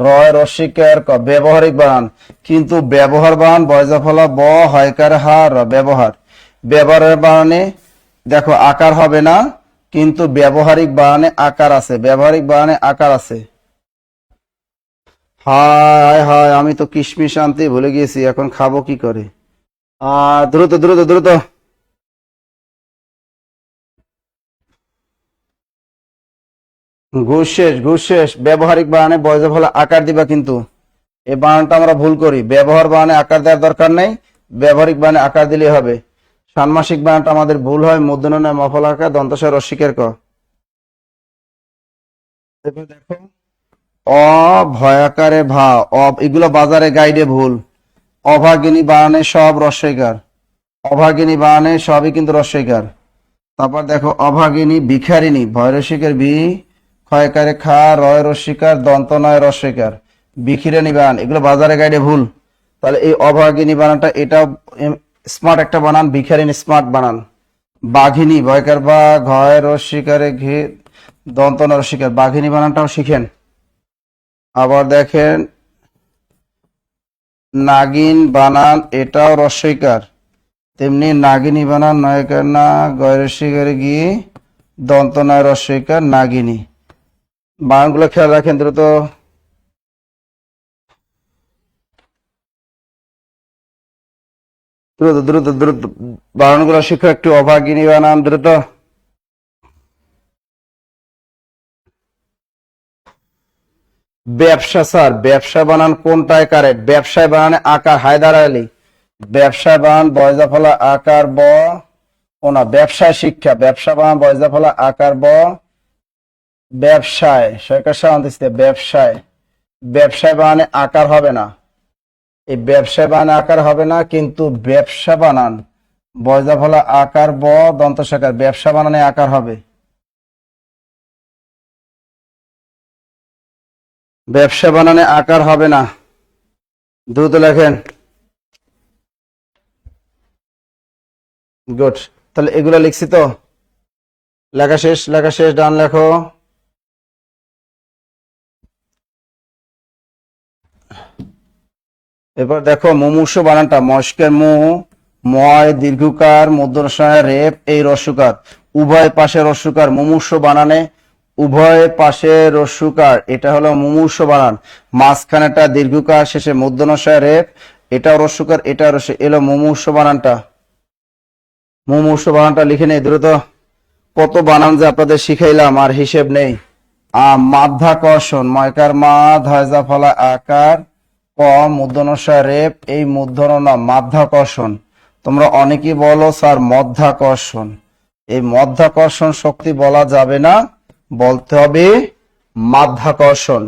রয় রস্বইকার ক, ব্যবহারিক বানান। কিন্তু ব্যবহার বানান বয়জা ফলা ব, হয়কার হা, র, ব্যবহার। ব্যবহারের বানানে দেখো আকার হবে না, কিন্তু ব্যবহারিক বানানে আকার আছে, ব্যবহারিক বানানে আকার আছে। হায় হায়, আমি তো কিশমিশ আনতে ভুলে গিয়েছি, এখন খাবো কি করে? দ্রুত দ্রুত দ্রুত। ঘুষ শেষ, ঘুষ শেষ। ব্যবহারিক বানানে বয়জা ফলা আকার দিবা, কিন্তু এই বানানটা আমরা ভুল করি। ব্যবহার বানানে আকার দেওয়ার দরকার নেই, ব্যবহারিক বানানে আকার দিলে হবে। ষান্মাসিক বানানটা আমাদের ভুল হয়, মূর্ধন্য নয় মফলা আকার, দন্তস্বর রস্বইকার ক। এবার দেখো, অ ভয়াকারে ভা, এগুলো বাজারে গাইডে ভুল। অভাগিনী বানানে সব রস্বইকার, অভাগিনী বানানে সবই কিন্তু রস্বইকার। তারপর দেখো, অভাগিনী ভিখারিণী, ভয় রস্বইকার ভি, ক্ষয়কারে খা, রয় রস্বইকার, দন্ত নয় রস্বইকার, ভিখিরানি বানান, এগুলো বাজারে গাইডে ভুল। তাহলে এই অভাগিনী বানানটা এটাও স্মার্ট একটা বানান, ভিখারিণী স্মার্ট বানান। বাঘিনী, ভয়কার বা, ঘয় রস্বইকারে ঘি, দন্ত নয় রস্বইকার, বাঘিনী বানানটাও শিখেন। আবার দেখেন, নাগিন বানান এটাও রস্বইকার, তেমনি নাগিনী বানান নয়কার না, গয় রস্বইকারে গি, দন্ত নয় রস্বইকার, নাগিনী। বানানগুলো খেয়াল রাখেন দ্রুত। দ্রুত দ্রুত দ্রুত বানানগুলো শিখো একটু। অভাগিনী বানান দ্রুত। ব্যবসা স্যার, ব্যবসা বানান কোনটায় কারেক্ট? ব্যবসায় বানানে আকার, হায়দার আলী। ব্যবসায় বানান বয়জা ফলা আকার ব, ও না, ব্যবসায় শিক্ষা, ব্যবসা বানান বয়জা ফলা আকার ব, ব্যবসায় সরকার সাথে ব্যবসায়, ব্যবসায় বানানে আকার হবে না, এই ব্যবসায় বানানে আকার হবে না, কিন্তু ব্যবসা বানান বয়জা ফলা আকার ব, দন্ত সাকার, ব্যবসা বানানে আকার হবে। ব্যবসা বানানে আকার হবে না, দ্রুত লেখেন। গুড, তাহলে এগুলো লিখছি তো, লেখা শেষ, লেখা শেষ, ডান লেখো। এবার দেখো, মুমূর্ষু বানানটা, মস্কের মু, ময় দীর্ঘকার, মধ্যরসায় রেপ, এই রস্যকার, উভয় পাশে রস্যকার, মুমূর্ষু বানানে উভয় পাশে রস্যকার, এটা হলো মুমূর্ষু বানান। মাঝখানেটা দীর্ঘকার, শেষে মধ্যনসায় রেপ, এটাও রস্যকার, এটা রস্য, এলো মুমূর্ষু বানানটা। মুমূর্ষু বানানটা লিখে নেই দ্রুত। কত বানান যে আপনাদের শিখাইলাম আর হিসেব নেই। মাধ্যাকর্ষণ, ময়কার মা, ধয়জা ফলা আকার, ক, মূর্ধন্যস্বয় রেপ, এই মূর্ধন্য না, মাধ্যাকর্ষণ। তোমরা অনেকেই বলো স্যার মধ্যাকর্ষণ, এই মধ্যাকর্ষণ শক্তি বলা যাবে না, বলতে হবে মাধ্যাকর্ষণ,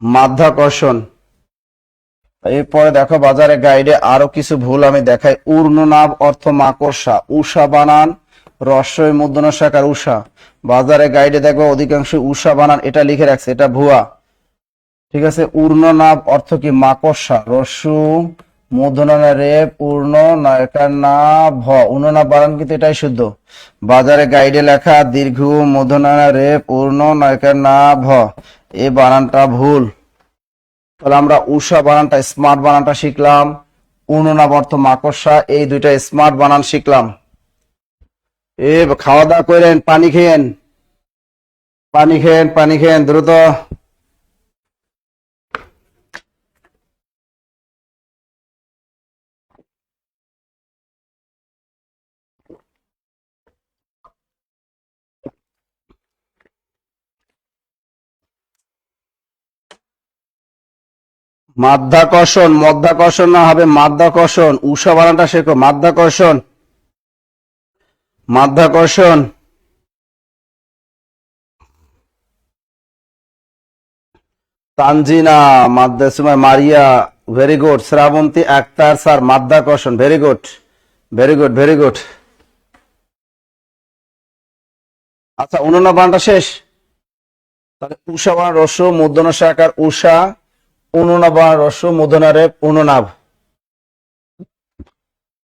মাধ্যাকর্ষণ। এরপরে দেখো, বাজারে গাইডে আরো কিছু ভুল আমি দেখাই। উর্ণনাভ অর্থ মাকড়সা, উষা বানান রস্বই মূর্ধন্যস্বয় আকার উষা, বাজারে গাইডে দেখবো অধিকাংশ উষা বানান এটা লিখে রাখছে, এটা ভুয়া। ঠিক আছে, উর্ণনাভ অর্থ কি? মাকড়সা। রস্যু মূর্ধন্য রে পূর্ণ নয়কার না ভ, উর্ণনাভ বানান কিন্তু এটাই শুদ্ধ। বাজারে গাইডে লেখা দীর্ঘ মূর্ধন্য রে পূর্ণ নয়কার না ভ, এই বানানটা ভুল। তাহলে আমরা উষা বানানটা স্মার্ট বানানটা শিখলাম, উর্ণনাভ অর্থ মাকড়সা, এই দুইটা স্মার্ট বানান শিখলাম। খাওয়া দাওয়া করেন, পানি খেয়েন, পানি খেয়েন, পানি খেয়েন দ্রুত। মাধ্যাকর্ষণ, মধ্যাকর্ষণ না হবে মাধ্যাকর্ষণ। উষা বানানটা শেখো, মাধ্যাকর্ষণ, মাধ্যাকর্ষণ। Tanjina, Maria, very good. Srabonti Akter sir, মাধ্যাকর্ষণ, very good, very good, very good. আচ্ছা, উননা বানানটা শেষ। তাহলে উষা বানান রস্য মূর্ধন্য আকার উষা, উননা বানান রস্য মূর্ধন্য রেপ উননাভ।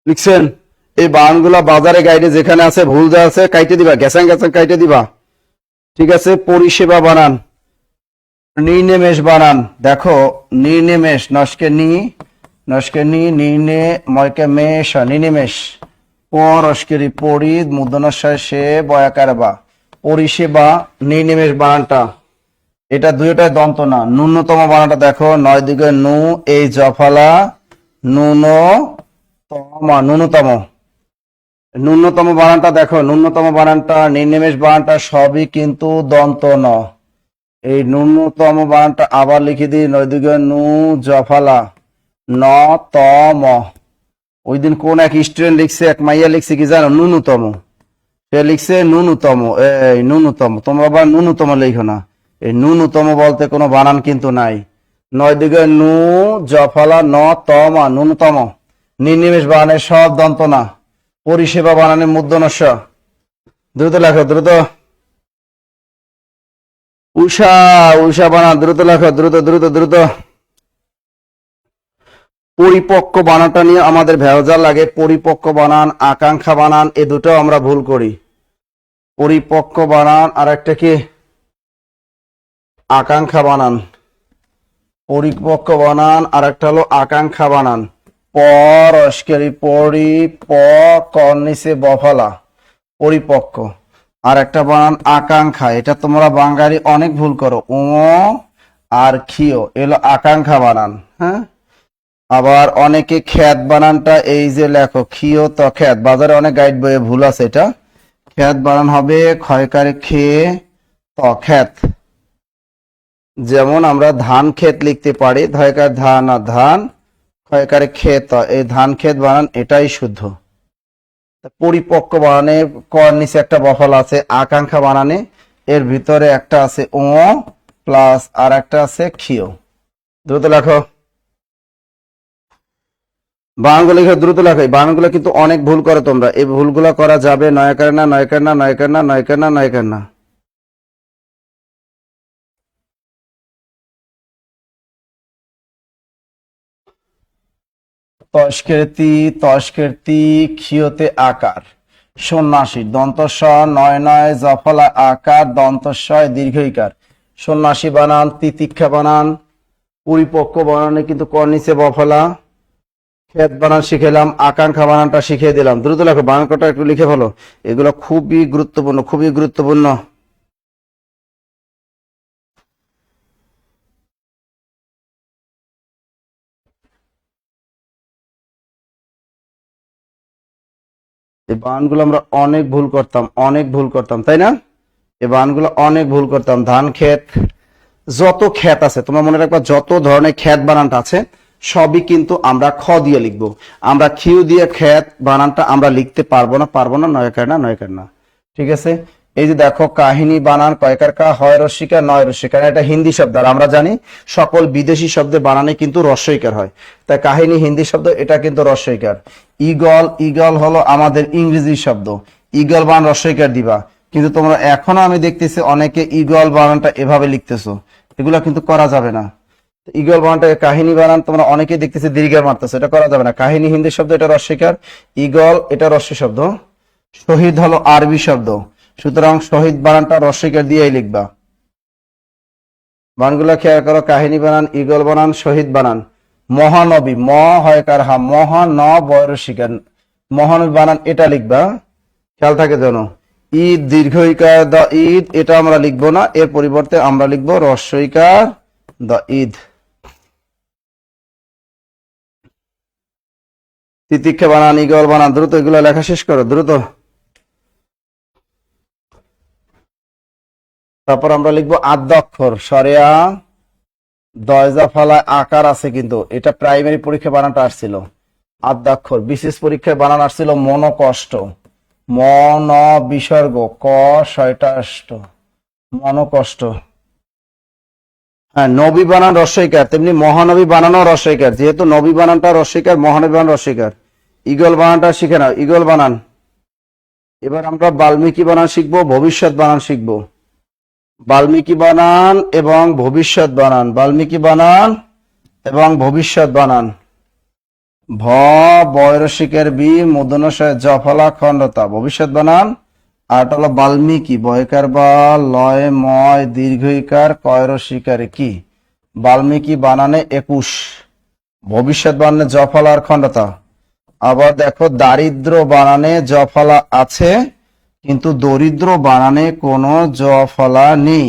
লিখছেন? এই বানানগুলা বাজারে গাইডে যেখানে আছে ভুল যা আছে কাইটে দিবা, গ্যাসাং গ্যাসাং কাইটে দিবা। ঠিক আছে, পরিষেবা বানান, নির্নিমেষ বানান দেখো, নির্নিমেষ, নস্কে নি নির্নে ময়কে মেষ, নির্নিমেষ। পরস্কেরি পরি মূর্ধন্য সে বয়াকার বা, পরিষেবা নির্নিমেষ বানানটা, এটা দুইটাই দন্ত না। ন্যূনতম বানানটা দেখো, 9 দিকে নু, এই জফালা ন্যূনতম, ন্যূনতম বানানটা দেখো, ন্যূনতম বানানটা, নির্নিমেষ বানানটা সবই কিন্তু দন্ত ন। এই ন্যূনতম বানানটা আবার লিখে দিই, 9 দিকে নু জফালা ন তম। ওই দিন কোন এক স্টুডেন্ট লিখছে, এক মাইয়া লিখছে কি জানো? ন্যূনতম। সে লিখছে ন্যূনতম, এই ন্যূনতম, তোমরা আবার ন্যূনতম লিখো না। এই ন্যূনতম বলতে কোনো বানান কিন্তু নাই। 9 দিকে নু জফালা ন তম, ন্যূনতম। নির্নিমেষ বানানে সব দন্ত না, পরিষেবা বানানে মূর্ধন্য স। দ্রুত লেখো, দ্রুত। উষা, উষা বানান দ্রুত লেখো, দ্রুত দ্রুত দ্রুত। পরিপক্ক বানানটা নিয়ে আমাদের ভেজাল লাগে। পরিপক্ক বানান, আকাঙ্ক্ষা বানান, এ দুটো আমরা ভুল করি। পরিপক্ক বানান আর একটা কি? আকাঙ্ক্ষা বানান। পরিপক্ক বানান আর একটা হলো আকাঙ্ক্ষা বানান। পরস্কেরি পরি, প কর্নিসে বফলা, পরিপক্ক। আর একটা বানান আকাঙ্ক্ষা, এটা তোমরা বাঙালি অনেক ভুল করো, ও আর খিও, এলো আকাঙ্ক্ষা বানান। হ্যাঁ, আবার অনেকে খ্যাত বানানটা এই যে লেখো, খিও তো খ্যাত, বাজারে অনেক গাইড বইয়ে ভুল আছে এটা। খ্যাত বানান হবে ক্ষয়কারে খে ত, খ্যাত। যেমন আমরা ধান ক্ষেত লিখতে পারি, ধয়কার ধান আর ধান, ক্ষয়কারে ক্ষেত, এই ধান ক্ষেত বানান এটাই শুদ্ধ। পরিপক্ক বানানে কর নিচে একটা বফল আছে, আকাঙ্ক্ষা বানানে এর ভিতরে একটা আছে ও প্লাস আর একটা আছে খিও। দ্রুত লেখো, বানানগুলো লিখে দ্রুত লেখো। এই বানানগুলো কিন্তু অনেক ভুল করে তোমরা, এই ভুলগুলো করা যাবে নয়কার না, নয়কার না, নয়কার না, নয়কার না, নয়কার না। তস্কেরতি, তস্কেরতি, ক্ষিয়তে আকার, সন্ন্যাসী, দন্ত স, নয় নয় জফলা আকার, দন্ত দীর্ঘইকার। সন্ন্যাসী বানান, তিতিক্ষা বানান, পরিপক্ক বানানে কিন্তু কর্নিচে বফলা। ক্ষেত বানান শিখেলাম, আকাঙ্ক্ষা বানানটা শিখিয়ে দিলাম। দ্রুত লেখো, বানানটা একটু লিখে ফেলো, এগুলো খুবই গুরুত্বপূর্ণ, খুবই গুরুত্বপূর্ণ। এই বানানগুলো আমরা অনেক ভুল করতাম, অনেক ভুল করতাম, তাই না? এই বানানগুলো অনেক ভুল করতাম। ধান ক্ষেত, যত ক্ষেত আছে তোমরা মনে রাখবা, যত ধরনের ক্ষেত বানানটা আছে সবই কিন্তু আমরা খ দিয়ে লিখবো। আমরা খিউ দিয়ে ক্ষেত বানানটা আমরা লিখতে পারবো না, পারবো না, নয়কার না, নয়কার না। ঠিক আছে, এই যে দেখো কাহিনী বানান, কয়কার কা, হয় রস্যিকার, নয় রস্যিকার, এটা হিন্দি শব্দ। আর আমরা জানি সকল বিদেশি শব্দের বানানে কিন্তু রস্যইকার হয়, তাই কাহিনী হিন্দি শব্দ, এটা কিন্তু রস্যইকার। ইগল, ইগল হলো আমাদের ইংরেজি শব্দ, ইগল বানান রস্যইকার দিবা। কিন্তু তোমরা এখনো আমি দেখতেছি অনেকে ঈগল বানানটা এভাবে লিখতেছো, এগুলা কিন্তু করা যাবে না। ঈগল বানানটা কাহিনী বানান তোমরা অনেকে দেখতেছি দীর্ঘার মারতেছো, এটা করা যাবে না। কাহিনী হিন্দি শব্দ, এটা রস্বইকার। ঈগল এটা রস্বই শব্দ। শহীদ হলো আরবি শব্দ, সুতরাং শহীদ বানানটা রস্বইকার দিয়েই লিখবা। বানানগুলো খেয়াল করো, কাহিনী বানান, ঈগল বানান, শহীদ বানান। মহানবী, ম হয় কার হা, মহান বয়রসিকার, মহানবী বানান এটা লিখবা, খেয়াল থাকে যেন। ঈদ দীর্ঘইকার দা ঈদ, এটা আমরা লিখবো না, এর পরিবর্তে আমরা লিখবো রস্বইকার দা ঈদ। তিতিক্ষা বানান, ঈগল বানান, দ্রুত এগুলো লেখা শেষ করো দ্রুত। তারপর আমরা লিখবো আদ্যাক্ষর, সরেয়া দয়জা ফালায় আকার আছে, কিন্তু এটা প্রাইমারি পরীক্ষা বানানটা আসছিল আদ্যাক্ষর। বিশেষ পরীক্ষায় বানান আসছিল মনকষ্ট, মন বিসর্গ ক ছয়টা অষ্ট, মনকষ্ট। হ্যাঁ, নবী বানান রস্বইকার, তেমনি মহানবী বানানো রস্বইকার। যেহেতু নবী বানানটা রস্বইকার, মহানবী বানান রস্বইকার। ঈগল বানানটা শিখে নাও, ঈগল বানান। এবার আমরা বাল্মীকি বানান শিখবো, ভবিষ্যৎ বানান শিখবো। বাল্মীকি বানান এবং ভবিষ্যৎ বানান, বাল্মীকি বানান এবং ভবিষ্যৎ বানান। ভ বয়রসিকের বি মূর্ধন্যস্বয় জফলা খণ্ডতা, ভবিষ্যৎ বানান। আর এটা হলো বাল্মীকি, বয়কার বা লয় ময় দীর্ঘইকার কয়রসিকার কি, বাল্মীকি বানানে 21, ভবিষ্যৎ বানানে জফলা আর খণ্ডতা। আবার দেখো দারিদ্র বানানে জফলা আছে, কিন্তু দরিদ্র বানানে কোনো জফলা নেই,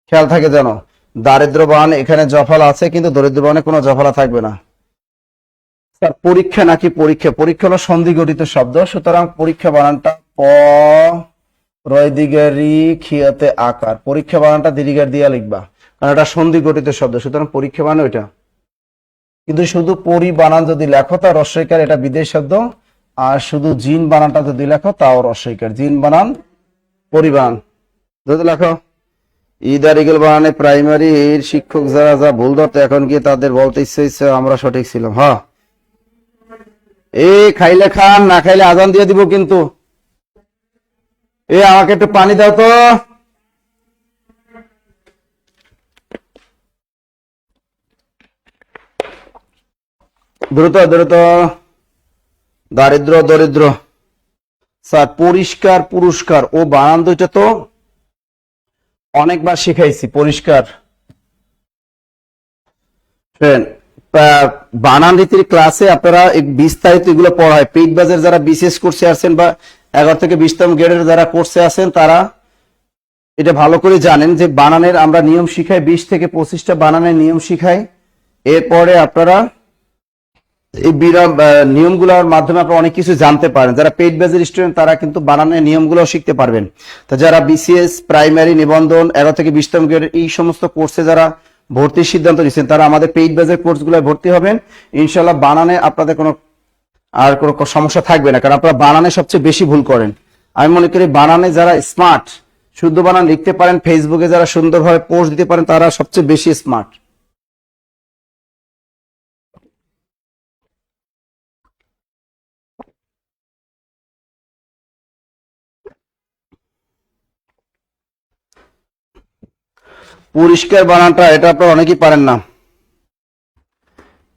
খেয়াল থাকে যেন। দারিদ্র বানানে এখানে জফলা আছে, কিন্তু দরিদ্র বানানে কোনো জফলা থাকবে না। স্যার পরীক্ষা নাকি পরীক্ষা, পরীক্ষা হলো সন্ধি গঠিত শব্দ, সুতরাং পরীক্ষা বানানটা প রয় দিগের রি খিয়াতে আকার, পরীক্ষা বানানটা দীর্ঘার দিয়া লিখবা, কারণ এটা সন্ধি গঠিত শব্দ, সুতরাং পরীক্ষা বানান ওইটা। কিন্তু শুধু পরি বানান যদি লেখো তা রস্বইকার, এটা বিদেশ শব্দ। আর শুধু জিন বানানটা যদি লেখো তাও রস্বইকার, জিন বানান পরি বানান যদি লেখো। ঈদ আর ঈগল বানানে প্রাইমারির শিক্ষক যারা যা ভুল ধরতো, এখন গিয়ে তাদের বলতে ইচ্ছে আমরা সঠিক ছিলাম। হ্যাঁ, এ খাইলে খান, না খাইলে আজান দিয়ে দিব কিন্তু। এ আমাকে একটু পানি দাও তো। দ্রুত দ্রুত। দারিদ্র দরিদ্র। স্যার পরিষ্কার পুরস্কার ও বানান দুইটা তো অনেকবার শিখাইছি। পরিষ্কার বানান রীতির ক্লাসে আপনারা বিস্তারিত এগুলো পড়ায়। পেইড বাজার যারা বিশেষ কোর্সে আছেন বা 11 থেকে 20তম গ্রেডের যারা কোর্সে আছেন, তারা এটা ভালো করে জানেন যে বানানের আমরা নিয়ম শিখাই, 20 থেকে 25টা বানানের নিয়ম শিখাই। এরপরে আপনারা এই নিয়মগুলোর মাধ্যমে আপনারা অনেক কিছু জানতে পারেন। যারা পেইড ব্যাচের স্টুডেন্ট তারা কিন্তু বানানের নিয়মগুলো শিখতে পারবেন। তো যারা বিসিএস প্রাইমারি নিবন্ধন 11 থেকে 20তম গ্রেডের এই সমস্ত কোর্সে যারা ভর্তির সিদ্ধান্ত নিচ্ছেন, তারা আমাদের পেইড ব্যাচের কোর্সগুলোয় ভর্তি হবেন। ইনশাআল্লাহ বানানে আপনাদের কোনো সমস্যা থাকবে না, কারণ আপনারা বানানে সবচেয়ে বেশি ভুল করেন। আমি মনে করি বানানে যারা স্মার্ট, শুদ্ধ বানান লিখতে পারেন, ফেসবুকে যারা সুন্দরভাবে পোস্ট দিতে পারেন, তারা সবচেয়ে বেশি স্মার্ট। পরিষ্কার বানানটা এটা আপনারা অনেকেই পারেন না।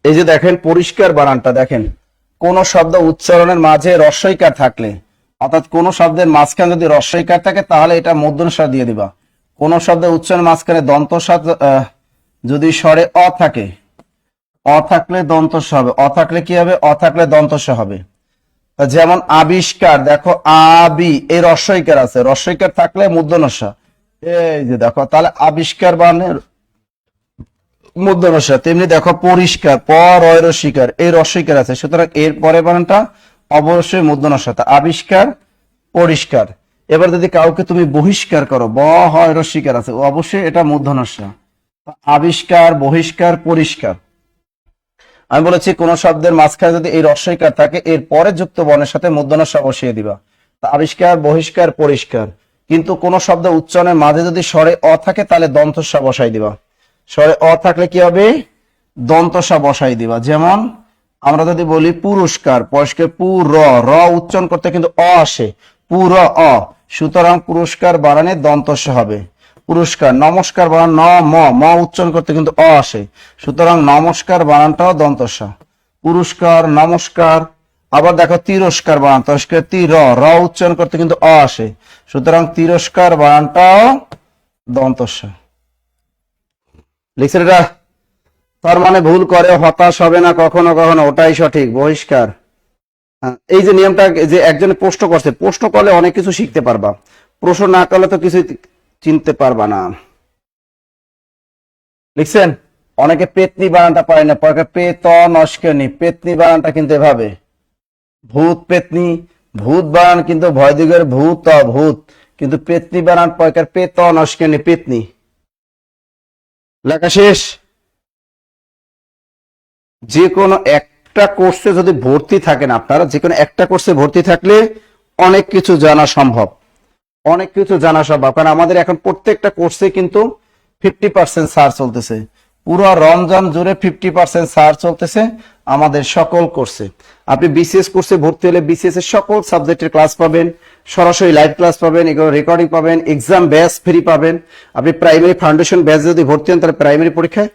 এই যে দেখেন পরিষ্কার বানানটা, দেখেন কোন শব্দ উচ্চারণের মাঝে রস্বইকার থাকলে, অর্থাৎ কোন শব্দের মাঝখানে যদি রস্বইকার থাকে তাহলে এটা মূর্ধন্য দিয়ে দিবা। কোন শব্দের উচ্চারণের মাঝখানে দন্তস্ব যদি স্বরে অ থাকে, অ থাকলে দন্তস্ব হবে, অ থাকলে কি হবে, অ থাকলে দন্তস্ব হবে। যেমন আবিষ্কার, দেখো আবি এই রস্বইকার আছে, রস্বইকার থাকলে মূর্ধন্য। এই যে দেখো, তাহলে আবিষ্কার মানে মূর্ধন্য। তেমনি দেখো পরিষ্কার, রস্বইকার, এই রস্বইকার আছে, সুতরাং এর পরে বানানটা অবশ্যই মূর্ধন্য। আবিষ্কার পরিষ্কার। এবার যদি কাউকে তুমি বহিষ্কার করো, হয় রস্বইকার আছে, অবশ্যই এটা মূর্ধন্য। আবিষ্কার, বহিষ্কার, পরিষ্কার। আমি বলেছি কোন শব্দের মাঝখানে যদি এই রস্বইকার থাকে, এর পরে যুক্ত বর্ণের সাথে মূর্ধন্য বসিয়ে দিবা। আবিষ্কার, বহিষ্কার, পরিষ্কার। কিন্তু কোন শব্দ উচ্চারণের মাঝে যদি স্বরে অ থাকে তাহলে দন্তস্ব বসাই দিবা। স্বরে অ থাকলে কি হবে, দন্তস্ব বসাই দিবা। যেমন আমরা যদি বলি পুরস্কার, পরিষ্কার পু র, র উচ্চারণ করতে কিন্তু অ আসে, পুর অ, সুতরাং পুরস্কার বানানে দন্তস্ব হবে। পুরস্কার, নমস্কার বানান ন ম, ম উচ্চারণ করতে কিন্তু অ আসে, সুতরাং নমস্কার বানানটাও দন্তস্ব। পুরস্কার, নমস্কার। আবার দেখো তিরস্কার বানান, তস্কার তি র, র উচ্চারণ করতে কিন্তু অ আসে, সুতরাং তিরস্কার বানানটাও দন্তস্ব। লিখছেন এটা? তার মানে ভুল করে হতাশ হবে না কখনো কখনো, ওটাই সঠিক। বহিষ্কার। এই যে নিয়মটা, যে একজনে প্রশ্ন করছে, প্রশ্ন করলে অনেক কিছু শিখতে পারবা, প্রশ্ন না করলে তো কিছু চিনতে পারবা না। লিখছেন? অনেকে পেতনি বানানটা পারে না, পরে পে ত নস্কনি, পেতনি বানানটা কিন্তু এভাবে, ভূত পেতনি, ভূত বানান কিন্তু ভয় দিগের ভূত, ভূত, কিন্তু পেতনি বানান পয়কার পে ত নস্কনি, পেতনি। লেখা শেষ। যে কোনো একটা কোর্সে যদি ভর্তি থাকেন আপনারা, যে কোনো একটা কোর্সে ভর্তি থাকলে অনেক কিছু জানা সম্ভব, অনেক কিছু জানা সম্ভব। কারণ আমাদের এখন প্রত্যেকটা কোর্সে কিন্তু 50% ছাড় চলতেছে, পুরো রমজান জুড়ে 50% ছাড় চলতেছে আমাদের সকল কোর্সে। আপনি বিসিএস কোর্সে ভর্তি হলে বিসিএস এর সকল সাবজেক্টের ক্লাস পাবেন, সরাসরি লাইভ ক্লাস পাবেন, এগুলো রেকর্ডিং পাবেন, এক্সাম ব্যাচ ফ্রি পাবেন। আপনি প্রাইমারি ফাউন্ডেশন ব্যাচ যদি ভর্তি হন, তাহলে প্রাইমারি পরীক্ষায়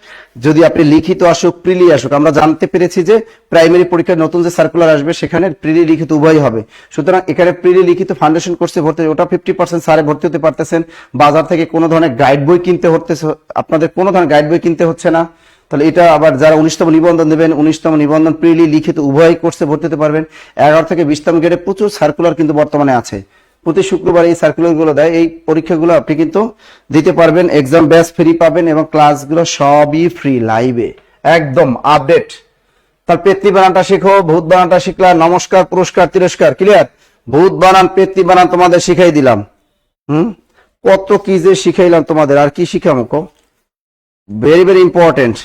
যদি আপনি লিখিত আসুক প্রিলি আসুক, আমরা জানতে পেরেছি যে প্রাইমারি পরীক্ষায় নতুন যে সার্কুলার আসবে সেখানে প্রিলি লিখিত উভয় হবে, সুতরাং এখানে প্রিলি লিখিত ফাউন্ডেশন কোর্সে ভর্তি, ওটা 50% সারে ভর্তি হতে পারতেছেন। বাজার থেকে কোনো ধরনের গাইড বই কিনতে হচ্ছে, আপনাদের কোনো ধরনের গাইড বই কিনতে হচ্ছে না। তাহলে এটা আবার যারা 19তম নিবন্ধন দেবেন, 19তম নিবন্ধন প্রিলি লিখিত উভয় কোর্সে ভর্তি হতে পারবেন। 11 থেকে 20তম গ্রেডে প্রচুর সার্কুলার কিন্তু বর্তমানে আছে, প্রতি শুক্রবার এই সার্কুলার গুলো দেয়, এই পরীক্ষাগুলো আপনি কিন্তু দিতে পারবেন, এক্সাম ব্যাচ ফ্রি পাবেন এবং ক্লাসগুলো সবই ফ্রি লাইভে একদম আপডেট। তার পেতনি বানানটা শিখো, ভূত বানানটা শিখলা, নমস্কার, পুরস্কার, তিরস্কার ক্লিয়ার। ভূত বানান, পেতনি বানান তোমাদের শিখাই দিলাম। কত কি যে শিখাইলাম তোমাদের, আর কি শিখামো? Very very important.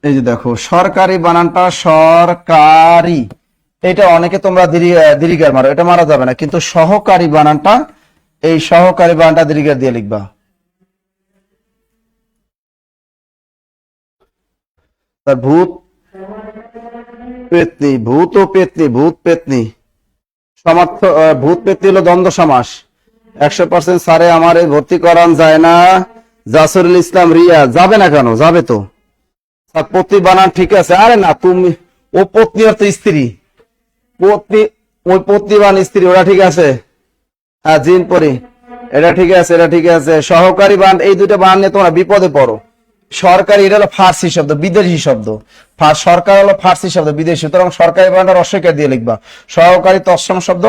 এই যে দেখো সরকারি বানানটা সরকারি, এটা অনেকে তোমরা দীর্ঘার মারো, এটা মারা যাবে না, কিন্তু সহকারী বানানটা, এই সহকারী বানানটা দীর্ঘার দিয়ে লিখবা। তার ভূত পেতনি, ভূত ও পেতনি, ভূত পেতনি সমার্থ, ভূত পেতনি হলো দ্বন্দ্ব সমাস। 100% সারে আমারে ভর্তি করান যায় না। জাসরুল ইসলাম রিয়া যাবে না কেন? যাবে তো। পত্নী বানান ঠিক আছে। আরে না, তুমি ও পত্নী অর্থ স্ত্রী, পত্নী, ওই পত্নীবান স্ত্রী, ওরা ঠিক আছে। হ্যাঁ জিন পরি, এটা ঠিক আছে, এটা ঠিক আছে। সহকারী বান, এই দুটো বান নিয়ে তোমরা বিপদে পড়ো। সরকারি এটা হলো ফার্সি শব্দ, বিদেশি শব্দ। সরকার হলো ফার্সি শব্দ, বিদেশি, সুতরাং সরকারি বানানটা অস্বীকার দিয়ে লিখবা। সহকারী তৎসম শব্দ,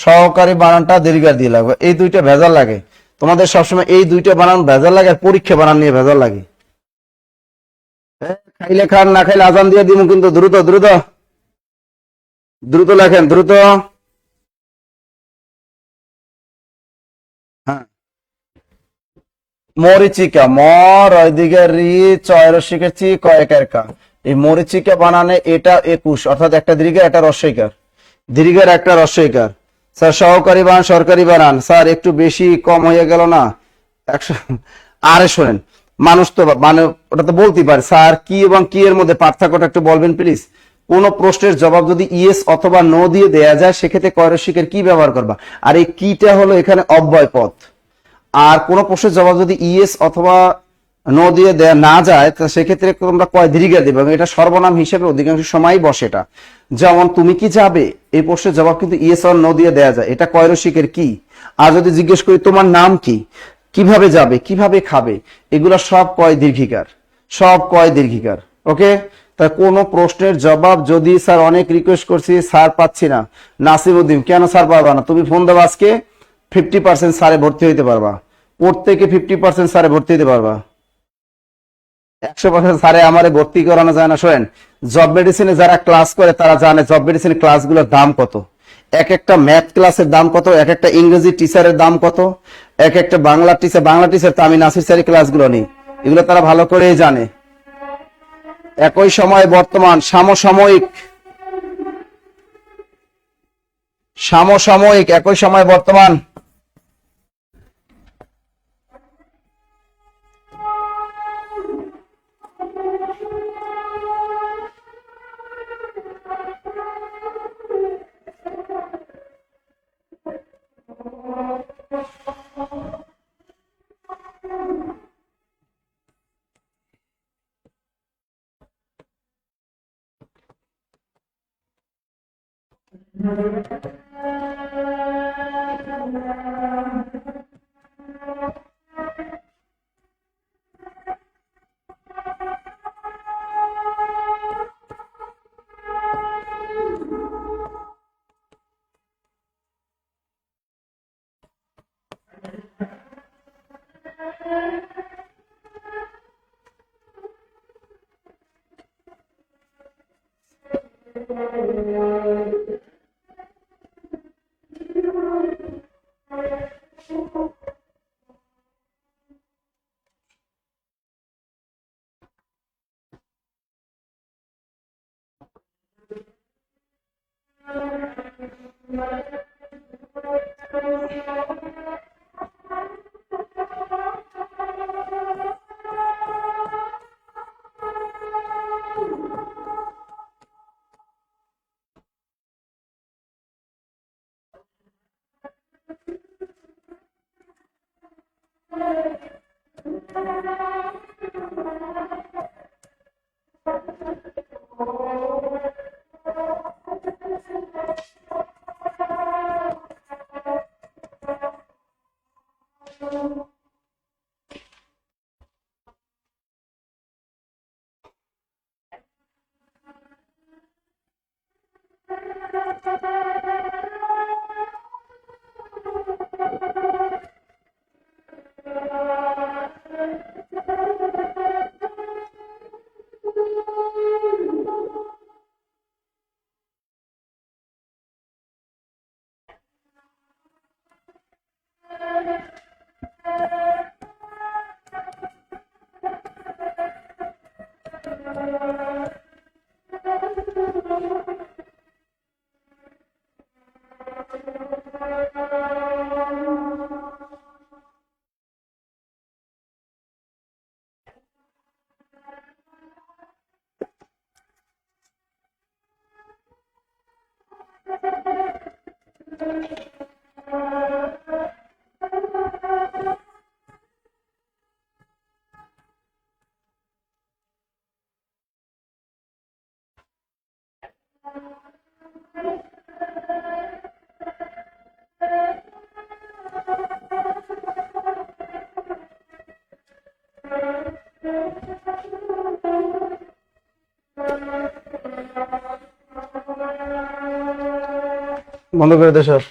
সহকারী বানানটা দীর্ঘার দিয়ে লাগবে। এই দুইটা ভেজাল লাগে তোমাদের সবসময়, এই দুইটা বানান ভেজাল লাগে, আর পরীক্ষা বানান নিয়ে ভেজাল লাগে। খাইলে খান, না খাইলে আজান দিয়ে দিব, কিন্তু দ্রুত দ্রুত দ্রুত লেখেন, দ্রুত। হ্যাঁ, মরিচিকা, মর ওইদিকে রি, চয়ের শিখেছি কয়েকের কা, এই মরিচিকা বানানে এটা 21, অর্থাৎ একটা দীর্ঘের একটা রস্বইকার, দীর্ঘের একটা রস্বইকার। স্যার সহকারী বানান সরকারি বানান, স্যার একটু বেশি কম হয়ে গেল না? 100। আরে শোনেন, মানুষ তো মানে ওটা তো বলতেই পারে, স্যার কি এবং কি এর মধ্যে পার্থক্যটা একটু বলবেন প্লিজ। কোন প্রশ্নের জবাব যদি ইয়েস অথবা নো দিয়ে দেয়া যায়, সেক্ষেত্রে কয়রসিকের কি ব্যবহার করবা? আর এই কিটা হলো এখানে অব্যয় পদ। আর কোন প্রশ্নের জবাব যদি ইয়েস অথবা নো দিয়ে দেয়া না যায়, তো সেক্ষেত্রে তোমরা কয় দীর্ঘ দেবে, এবং এটা সর্বনাম হিসেবে অধিকাংশ সময়ই বসে। এটা যেমন তুমি কি যাবে, এই প্রশ্নের জবাব কিন্তু ইয়েস অর নো দিয়ে দেয়া যায়, এটা কয়রসিকের কি। আর যদি জিজ্ঞেস করি তোমার নাম কি, কিভাবে যাবে, কিভাবে খাবে, এগুলো সব কয় দীর্ঘিকার, সব কয় দীর্ঘিকার। ওকে, তা কোন প্রশ্নের জবাব যদি স্যার অনেক রিকোয়েস্ট করছি স্যার পাচ্ছি না, নাসিমউদ্দিন কেন স্যার পারবা না? তুমি ফোন দেবো আজকে, 50% সারে ভর্তি হইতে পারবা, প্রত্যেকে 50% সারে ভর্তি হইতে পারবা। 100% সারে আমারে ভর্তি করানো যায় না। শোনেন, জব মেডিসিনে যারা ক্লাস করে তারা জানে জব মেডিসিন ক্লাসগুলোর দাম কত, এক একটা ম্যাথ ক্লাসের দাম কত, এক একটা ইংরেজি টিচারের দাম কত, এক একটা বাংলা টিচার তো আমি নাসির স্যারের ক্লাসগুলো নেই, এগুলো তারা ভালো করেই জানে। একই সময় বর্তমান সমসাময়িক একই সময় বর্তমান বন্ধ করে দে সব।